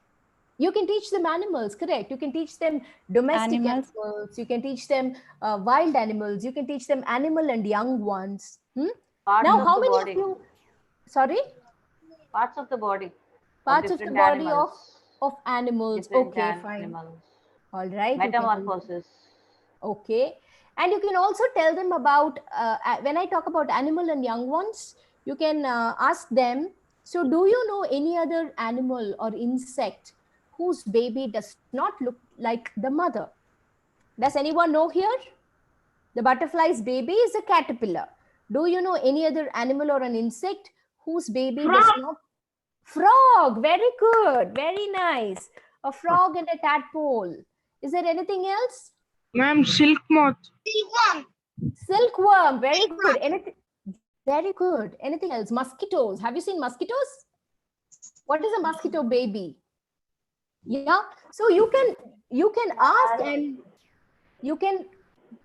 Speaker 1: You can teach them animals, correct? You can teach them domestic
Speaker 3: Animals.
Speaker 1: animals. You can teach them wild animals. You can teach them animal and young ones.
Speaker 5: Parts
Speaker 1: Now,
Speaker 5: of
Speaker 1: how
Speaker 5: the
Speaker 1: many
Speaker 5: body.
Speaker 1: of you? Sorry,
Speaker 5: Parts of the body.
Speaker 1: parts of the
Speaker 5: different
Speaker 1: body
Speaker 5: animals.
Speaker 1: of animals.
Speaker 5: Different
Speaker 1: Okay, fine.
Speaker 5: animals.
Speaker 1: All right. You can
Speaker 5: Metamorphosis.
Speaker 1: okay, and you can also tell them about when I talk about animal and young ones, you can ask them, so do you know any other animal or insect whose baby does not look like the mother? Does anyone know here? The butterfly's baby is a caterpillar. Do you know any other animal or an insect whose baby does not? Frog. Very good, very nice. A frog and a tadpole. Is there anything else?
Speaker 6: Ma'am, silk moth.
Speaker 1: Silkworm, very good. Anything, very good. Anything else? Mosquitoes. Have you seen mosquitoes? What is a mosquito baby? Yeah. So you can ask and you can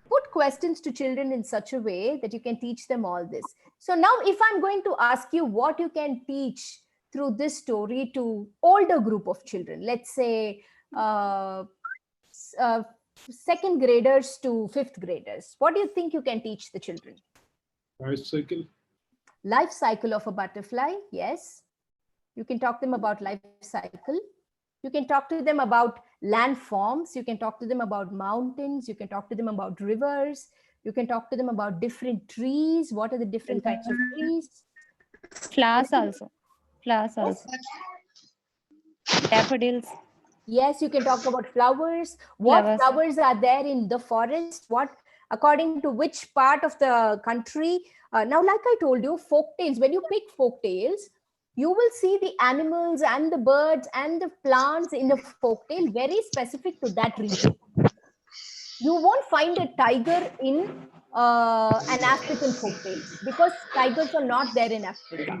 Speaker 1: put questions to children in such a way that you can teach them all this. So now if I'm going to ask you what you can teach through this story to older group of children, let's say second graders to fifth graders, what do you think you can teach the children?
Speaker 2: Life cycle.
Speaker 1: Life cycle of a butterfly. Yes, you can talk to them about life cycle. You can talk to them about landforms. You can talk to them about mountains. You can talk to them about rivers. You can talk to them about different trees. What are the different kinds of trees?
Speaker 3: Flowers also. Flowers also. Daffodils.
Speaker 1: Yes, you can talk about flowers. What
Speaker 3: Flowers.
Speaker 1: flowers are there in the forest? What, according to which part of the country? Now, like I told you, folk tales, when you pick folk tales, you will see the animals and the birds and the plants in the folk tale very specific to that region. You won't find a tiger in an African folk tale because tigers are not there in Africa.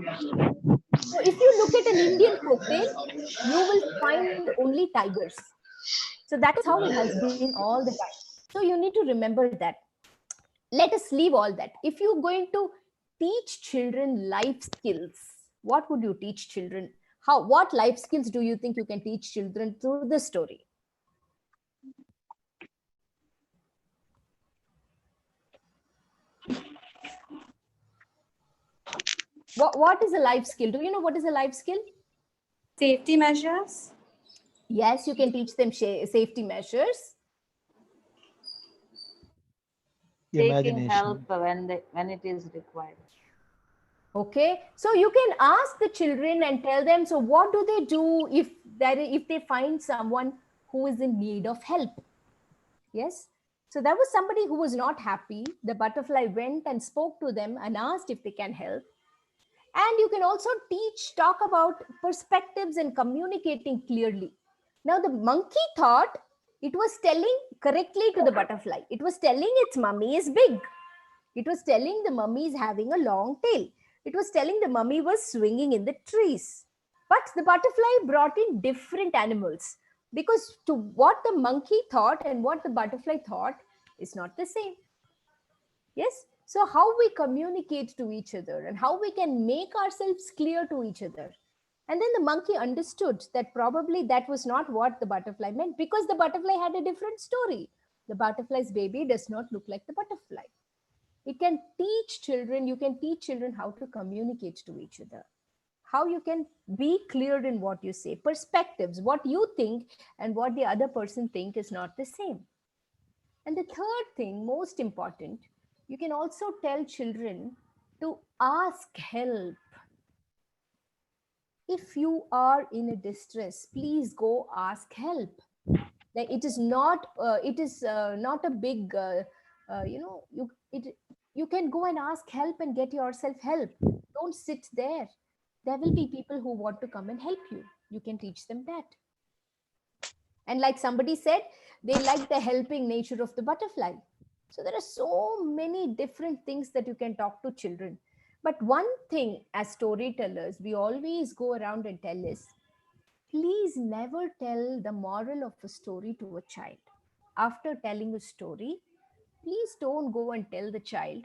Speaker 1: So if you look at an Indian folk tale, you will find only tigers. So that is how it has been all the time. So you need to remember that. Let us leave all that. If you're going to teach children life skills, what would you teach children? What life skills do you think you can teach children through this story? What is a life skill? Do you know what is a life skill?
Speaker 7: Safety measures.
Speaker 1: Yes, you can teach them safety measures.
Speaker 5: Taking help when it is required.
Speaker 1: Okay, so you can ask the children and tell them, so what do they do if they find someone who is in need of help? Yes, so there was somebody who was not happy. The butterfly went and spoke to them and asked if they can help. And you can also talk about perspectives and communicating clearly. Now the monkey thought it was telling correctly to the butterfly. It was telling its mummy is big. It was telling the mummy is having a long tail. It was telling the mummy was swinging in the trees. But the butterfly brought in different animals because to what the monkey thought and what the butterfly thought is not the same. Yes. So how we communicate to each other and how we can make ourselves clear to each other. And then the monkey understood that probably that was not what the butterfly meant because the butterfly had a different story. The butterfly's baby does not look like the butterfly. It can teach children, you can teach children how to communicate to each other, how you can be clear in what you say, perspectives, what you think and what the other person think is not the same. And the third thing, most important, you can also tell children to ask help. if you are in a distress, please go ask help. Like it is not not a big you can go and ask help and get yourself help. Don't sit there. There will be people who want to come and help you. You can teach them that. And like somebody said, they like the helping nature of the butterfly. So there are so many different things that you can talk to children. But one thing as storytellers we always go around and tell is, please never tell the moral of a story to a child. After telling a story, please don't go and tell the child,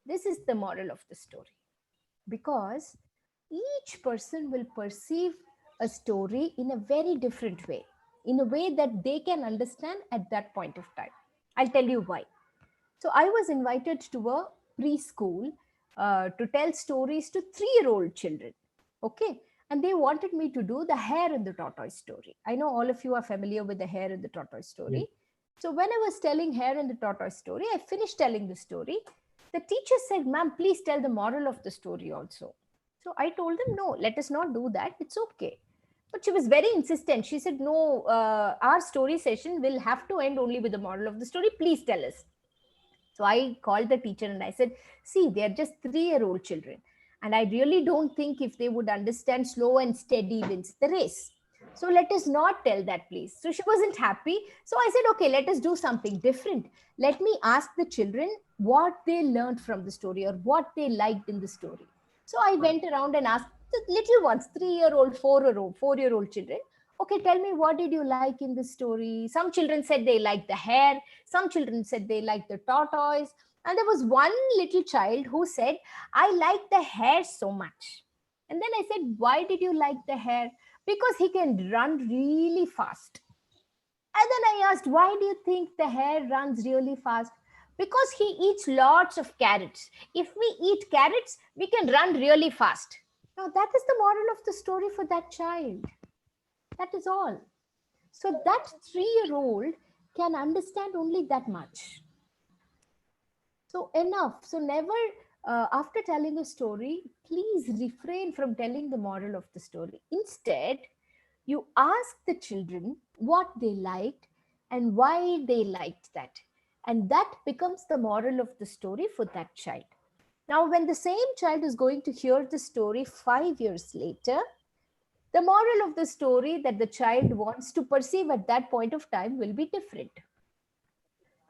Speaker 1: this is the moral of the story. Because each person will perceive a story in a very different way, in a way that they can understand at that point of time. I'll tell you why. So I was invited to a preschool to tell stories to 3-year-old children. Okay. And they wanted me to do the hare and the tortoise story. I know all of you are familiar with the hare and the tortoise story. Yeah. So when I was telling hare and the tortoise story, I finished telling the story. The teacher said, ma'am, please tell the moral of the story also. So I told them, no, let us not do that. It's okay. But she was very insistent. She said, no, our story session will have to end only with the moral of the story. Please tell us. So I called the teacher and I said, see, they're just 3-year-old children. And I really don't think if they would understand slow and steady wins the race. So let us not tell that, please. So she wasn't happy. So I said, okay, let us do something different. Let me ask the children what they learned from the story or what they liked in the story. So I went around and asked the little ones, 3-year-old, 4-year-old children, okay, tell me, what did you like in the story? Some children said they liked the hare. Some children said they liked the tortoise. And there was one little child who said, I like the hare so much. And then I said, why did you like the hare? Because he can run really fast. And then I asked, why do you think the hare runs really fast? Because he eats lots of carrots. If we eat carrots, we can run really fast. Now, that is the moral of the story for that child. That is all. So that 3-year-old can understand only that much. So enough. So never, after telling a story, please refrain from telling the moral of the story. Instead, you ask the children what they liked and why they liked that. And that becomes the moral of the story for that child. Now, when the same child is going to hear the story 5 years later, the moral of the story that the child wants to perceive at that point of time will be different.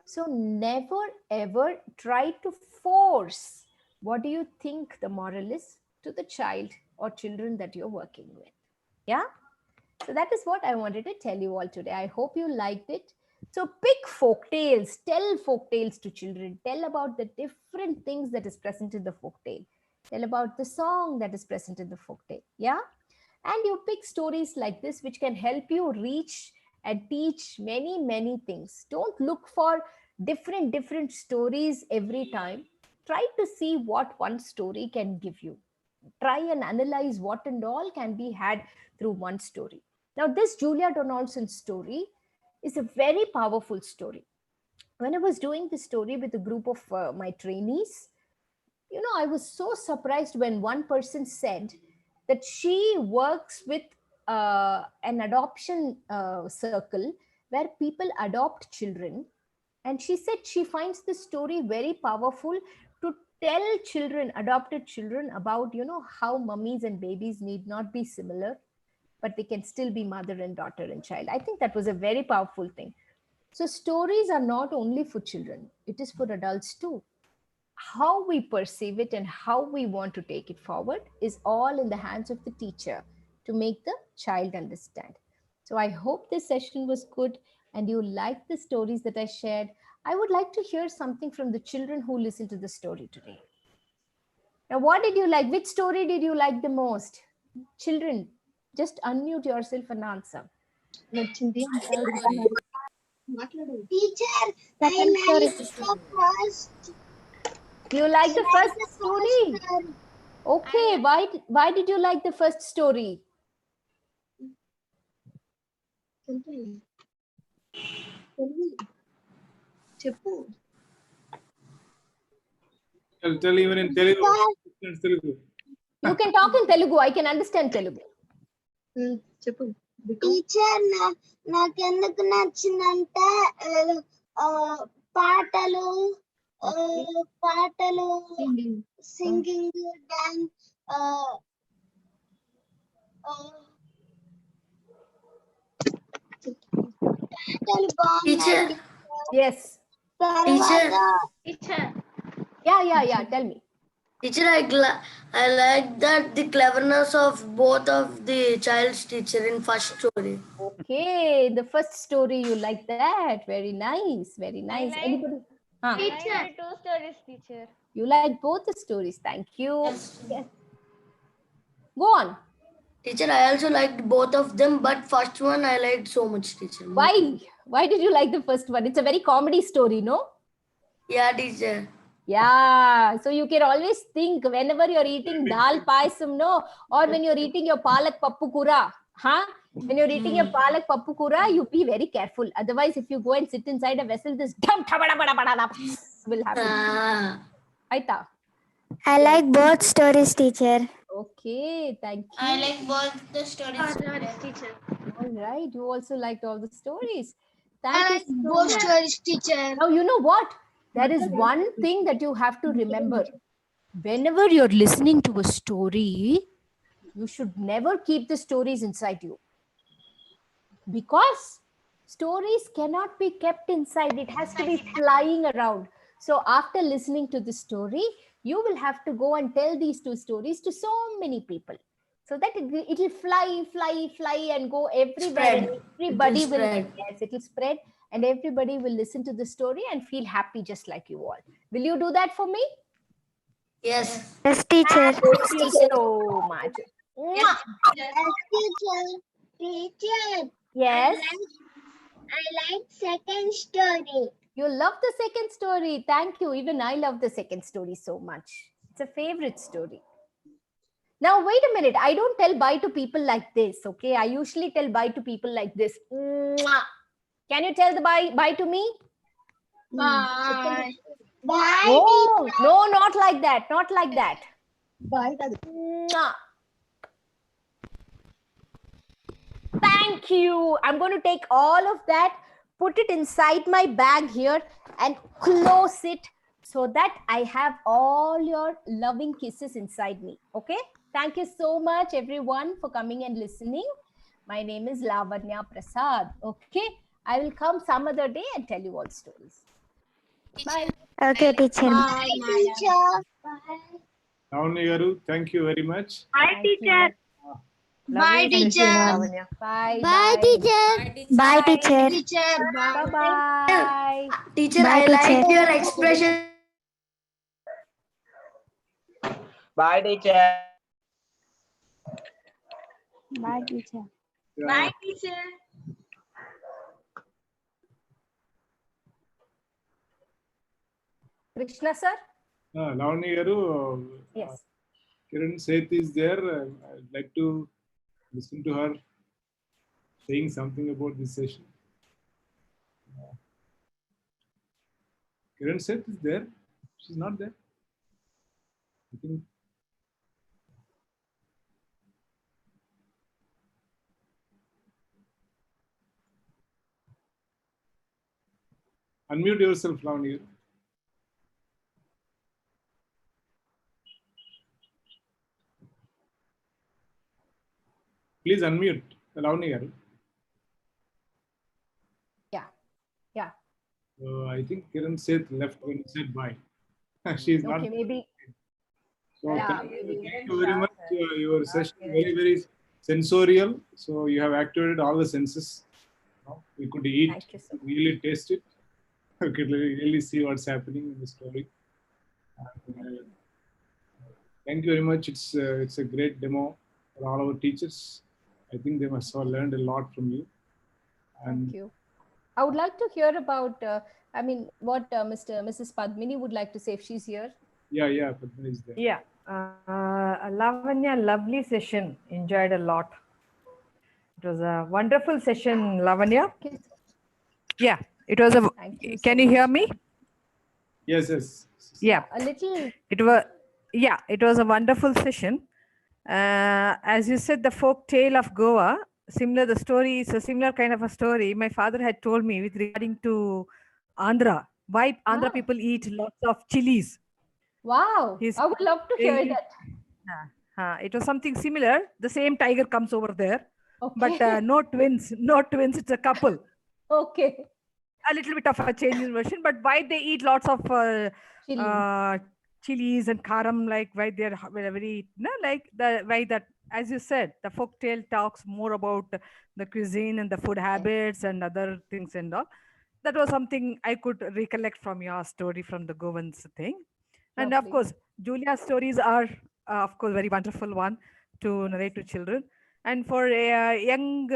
Speaker 1: So never ever try to force what do you think the moral is to the child or children that you're working with. Yeah. So that is what I wanted to tell you all today. I hope you liked it. So pick folk tales, tell folk tales to children, tell about the different things that is present in the folk tale, tell about the song that is present in the folk tale. Yeah. And you pick stories like this, which can help you reach and teach many, many things. Don't look for different stories every time. Try to see what one story can give you. Try and analyze what and all can be had through one story. Now, this Julia Donaldson story is a very powerful story. When I was doing this story with a group of my trainees, I was so surprised when one person said that she works with an adoption circle where people adopt children. And she said she finds this story very powerful to tell children, adopted children, about, how mummies and babies need not be similar, but they can still be mother and daughter and child. I think that was a very powerful thing. So stories are not only for children, it is for adults too. How we perceive it and how we want to take it forward is all in the hands of the teacher to make the child understand. So I hope this session was good and you liked the stories that I shared. I would like to hear something from the children who listened to the story today. Now, what did you like? Which story did you like the most? Children, just unmute yourself and answer.
Speaker 4: Teacher, I like the first.
Speaker 1: You like the first
Speaker 4: the
Speaker 1: story?
Speaker 4: story.
Speaker 1: Okay, why did you like the first story?
Speaker 2: Tell even in Telugu.
Speaker 1: You can talk in Telugu. I can understand Telugu.
Speaker 4: Teacher నాకెందుకు నచ్చిందంటే పాటలు పాటలు singing dance పాటలు బాగున్నాయి.
Speaker 1: Yes.
Speaker 4: తర్వాత
Speaker 1: Yeah. Tell me.
Speaker 6: Teacher, I like that the cleverness of both of the child's teacher in first story.
Speaker 1: Okay, the first story you like that. Very nice. Very nice. Anybody?
Speaker 8: Teacher. Two stories, teacher.
Speaker 1: You like both the stories. Thank you. Yes. Go on.
Speaker 6: Teacher, I also liked both of them, but first one I liked so much, teacher.
Speaker 1: Why? Why did you like the first one? It's a very comedy story, no?
Speaker 6: Yeah, teacher.
Speaker 1: Yeah. So you can always think whenever you're eating dal payasam, no? Or when you're eating your palak pappu kura, huh? When you're eating your palak pappu kura, you be very careful. Otherwise, if you go and sit inside a vessel, this will happen. Aita.
Speaker 9: I like both stories, teacher.
Speaker 1: Okay, thank you.
Speaker 6: I like both the stories.
Speaker 8: Teacher.
Speaker 1: All right. You also liked all the stories.
Speaker 4: I
Speaker 1: Thank
Speaker 4: like
Speaker 1: you so
Speaker 4: both
Speaker 1: much.
Speaker 4: stories, teacher.
Speaker 1: Now, you know what? There is one thing that you have to remember. Whenever you're listening to a story, you should never keep the stories inside you. Because stories cannot be kept inside. It has to be flying around. So after listening to the story, you will have to go and tell these two stories to so many people. So that it will fly and go everywhere.
Speaker 6: Spread.
Speaker 1: And everybody
Speaker 6: It will
Speaker 1: will,
Speaker 6: spread.
Speaker 1: yes, it will spread. And everybody will listen to the story and feel happy just like you all. Will you do that for me?
Speaker 6: Yes.
Speaker 9: Yes, teacher.
Speaker 1: Thank you so much. Mwah.
Speaker 4: Teacher, teacher,
Speaker 1: Yes,
Speaker 4: I like second story.
Speaker 1: you love the second story. Thank you. Even I love the second story so much. It's a favorite story. Now, wait a minute. I don't tell bye to people like this, okay? I usually tell bye to people like this. Mwah. Can you tell the bye to me?
Speaker 4: Bye. Bye.
Speaker 1: Oh, no, not like that. Not like that. Mwah. Thank you. I'm going to take all of that, put it inside my bag here and close it so that I have all your loving kisses inside me. Okay? Thank you so much, everyone, for coming and listening. My name is Lavanya Prasad. Okay? I will come some other day and tell you all stories. Bye.
Speaker 9: Okay, teacher.
Speaker 4: Bye, teacher. Bye.
Speaker 2: Lavanya garu, thank you very much.
Speaker 1: Bye, teacher.
Speaker 4: Bye, teacher.
Speaker 1: Bye.
Speaker 9: Bye, teacher. Bye, teacher.
Speaker 4: Teacher, bye.
Speaker 1: Bye-bye.
Speaker 6: Teacher,
Speaker 9: Bye,
Speaker 6: I like
Speaker 9: teacher.
Speaker 6: your expression.
Speaker 10: Bye, teacher.
Speaker 3: Bye, teacher.
Speaker 4: Bye, teacher.
Speaker 1: Krishna, sir?
Speaker 2: Lavanya garu,
Speaker 1: Yes.
Speaker 2: Kiran Seth is there. I'd like to listen to her saying something about this session. Kiran Seth is there. She's not there. I think. Unmute yourself, Lavanya. Please unmute, Lavanya.
Speaker 1: Yeah.
Speaker 2: I think Kiran Seth left when you said bye. She's not.
Speaker 1: Okay, maybe.
Speaker 2: So
Speaker 1: Yeah,
Speaker 2: thank
Speaker 1: maybe.
Speaker 2: you very much. Your session very, very sensorial. So you have activated all the senses. We could eat,
Speaker 1: Thank you so much.
Speaker 2: really taste it. We could really see what's happening in the story. Thank you very much. It's a great demo for all our teachers. I think they must have learned a lot from you. And
Speaker 1: Thank you. I would like to hear about, what Mrs. Padmini would like to say if she's here.
Speaker 2: yeah, Padma is there.
Speaker 11: Yeah, Lavanya, lovely session. Enjoyed a lot. It was a wonderful session, Lavanya.
Speaker 1: Okay.
Speaker 11: Yeah, it was a.
Speaker 1: Thank you.
Speaker 11: Can
Speaker 1: so
Speaker 11: you hear
Speaker 1: much.
Speaker 11: me?
Speaker 2: Yes.
Speaker 11: Yeah,
Speaker 1: A little.
Speaker 11: it was. Yeah, it was a wonderful session, As you said, the folk tale of Goa, similar, the story is a similar kind of a story. My father had told me with regarding to Andhra, why Andhra people eat lots of chilies.
Speaker 1: Wow. I would love to hear that.
Speaker 11: It was something similar. The same tiger comes over there,
Speaker 1: Okay.
Speaker 11: but no twins, no twins. It's a couple.
Speaker 1: Okay.
Speaker 11: A little bit of a change in version, but why they eat lots of chilies and karam, like why they're very, no, like the why that, as you said, the folk tale talks more about the cuisine and the food habits and other things and all. That was something I could recollect from your story, from the Govans thing. And of
Speaker 1: Lovely.
Speaker 11: course, Julia's stories are, of course, very wonderful one to narrate to children. And for young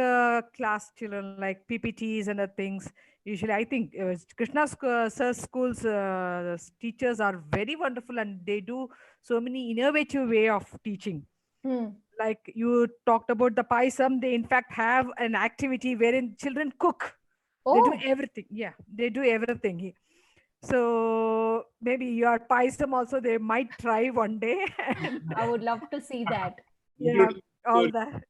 Speaker 11: class children, like PPTs and other things, usually I think Krishna's sir's schools teachers are very wonderful, and they do so many innovative way of teaching. Like you talked about the paisam, they in fact have an activity wherein children cook. They do everything. Yeah, they do everything. So maybe your paisam also they might try one day. And
Speaker 1: I would love to see that.
Speaker 11: Yeah, all that.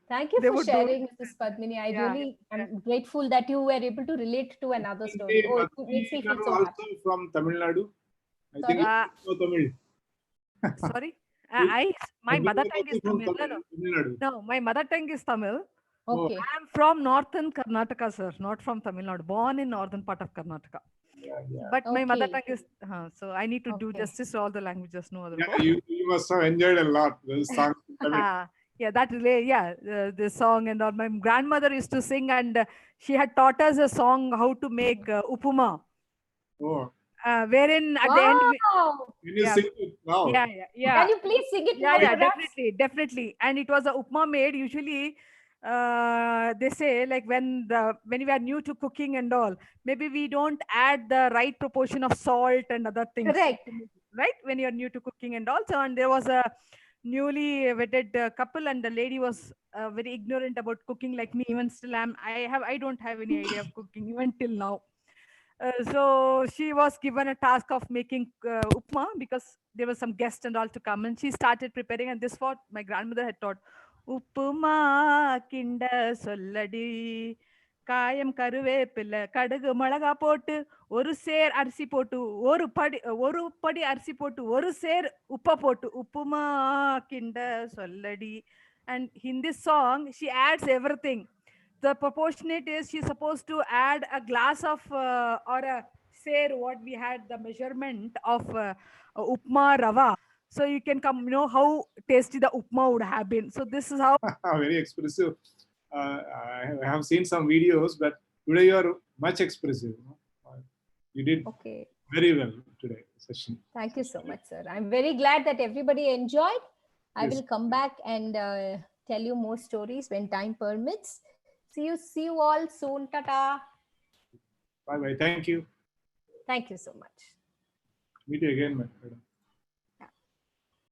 Speaker 1: Thank you
Speaker 11: They
Speaker 1: for
Speaker 11: would do
Speaker 1: sharing, Mrs. Padmini. I really am grateful that you were able to relate to another story. Oh, it makes me feel so
Speaker 2: also
Speaker 1: happy.
Speaker 2: from Tamil Nadu. I think
Speaker 1: Sorry?
Speaker 2: you know Tamil.
Speaker 11: Sorry, my mother tongue is
Speaker 2: from
Speaker 11: Tamil.
Speaker 2: Tamil Nadu.
Speaker 11: No, my mother tongue is Tamil.
Speaker 1: Okay.
Speaker 11: I am from northern Karnataka, sir, not from Tamil Nadu. Born in northern part of Karnataka. But my mother tongue is, so I need to do justice to all the languages. No other.
Speaker 2: You must have enjoyed a lot the song.
Speaker 11: Yeah, that really, the song and all. My grandmother used to sing, and she had taught us a song how to make upuma.
Speaker 2: Oh.
Speaker 11: Wherein at the end,
Speaker 2: Can you sing it now?
Speaker 11: Yeah.
Speaker 1: Can you please sing it now?
Speaker 11: Yeah, definitely. And it was a upma made. Usually, they say like when we are new to cooking and all, maybe we don't add the right proportion of salt and other things.
Speaker 1: Correct.
Speaker 11: Right, when you are new to cooking and all. So, and there was a newly wedded couple, and the lady was very ignorant about cooking, like me. Even still, I don't have any idea of cooking even till now. So she was given a task of making upma, because there was some guests and all to come, and she started preparing. And this what my grandmother had taught: upma kinda solladi, காயம் கருவேப்பிலை கடுகு மிளகா போட்டு ஒரு சேர் அரிசி போட்டு ஒரு படி அரிசி போட்டு ஒரு சேர் உப்பை போட்டு உப்புமா கிண்ட சொல்லடி. And in this song she adds everything. The proportionate is she's supposed to add a glass of or a say what we had the measurement of upma rava, so you can come how tasty the upma would have been. So this is how
Speaker 2: very expressive. I have seen some videos, but today you are much expressive. You did very well today session.
Speaker 1: Thank you so much, sir. I'm very glad that everybody enjoyed. I will come back and tell you more stories when time permits. See you all soon. Tata.
Speaker 2: Bye bye. Thank you.
Speaker 1: Thank you so much.
Speaker 2: Meet you again, my friend.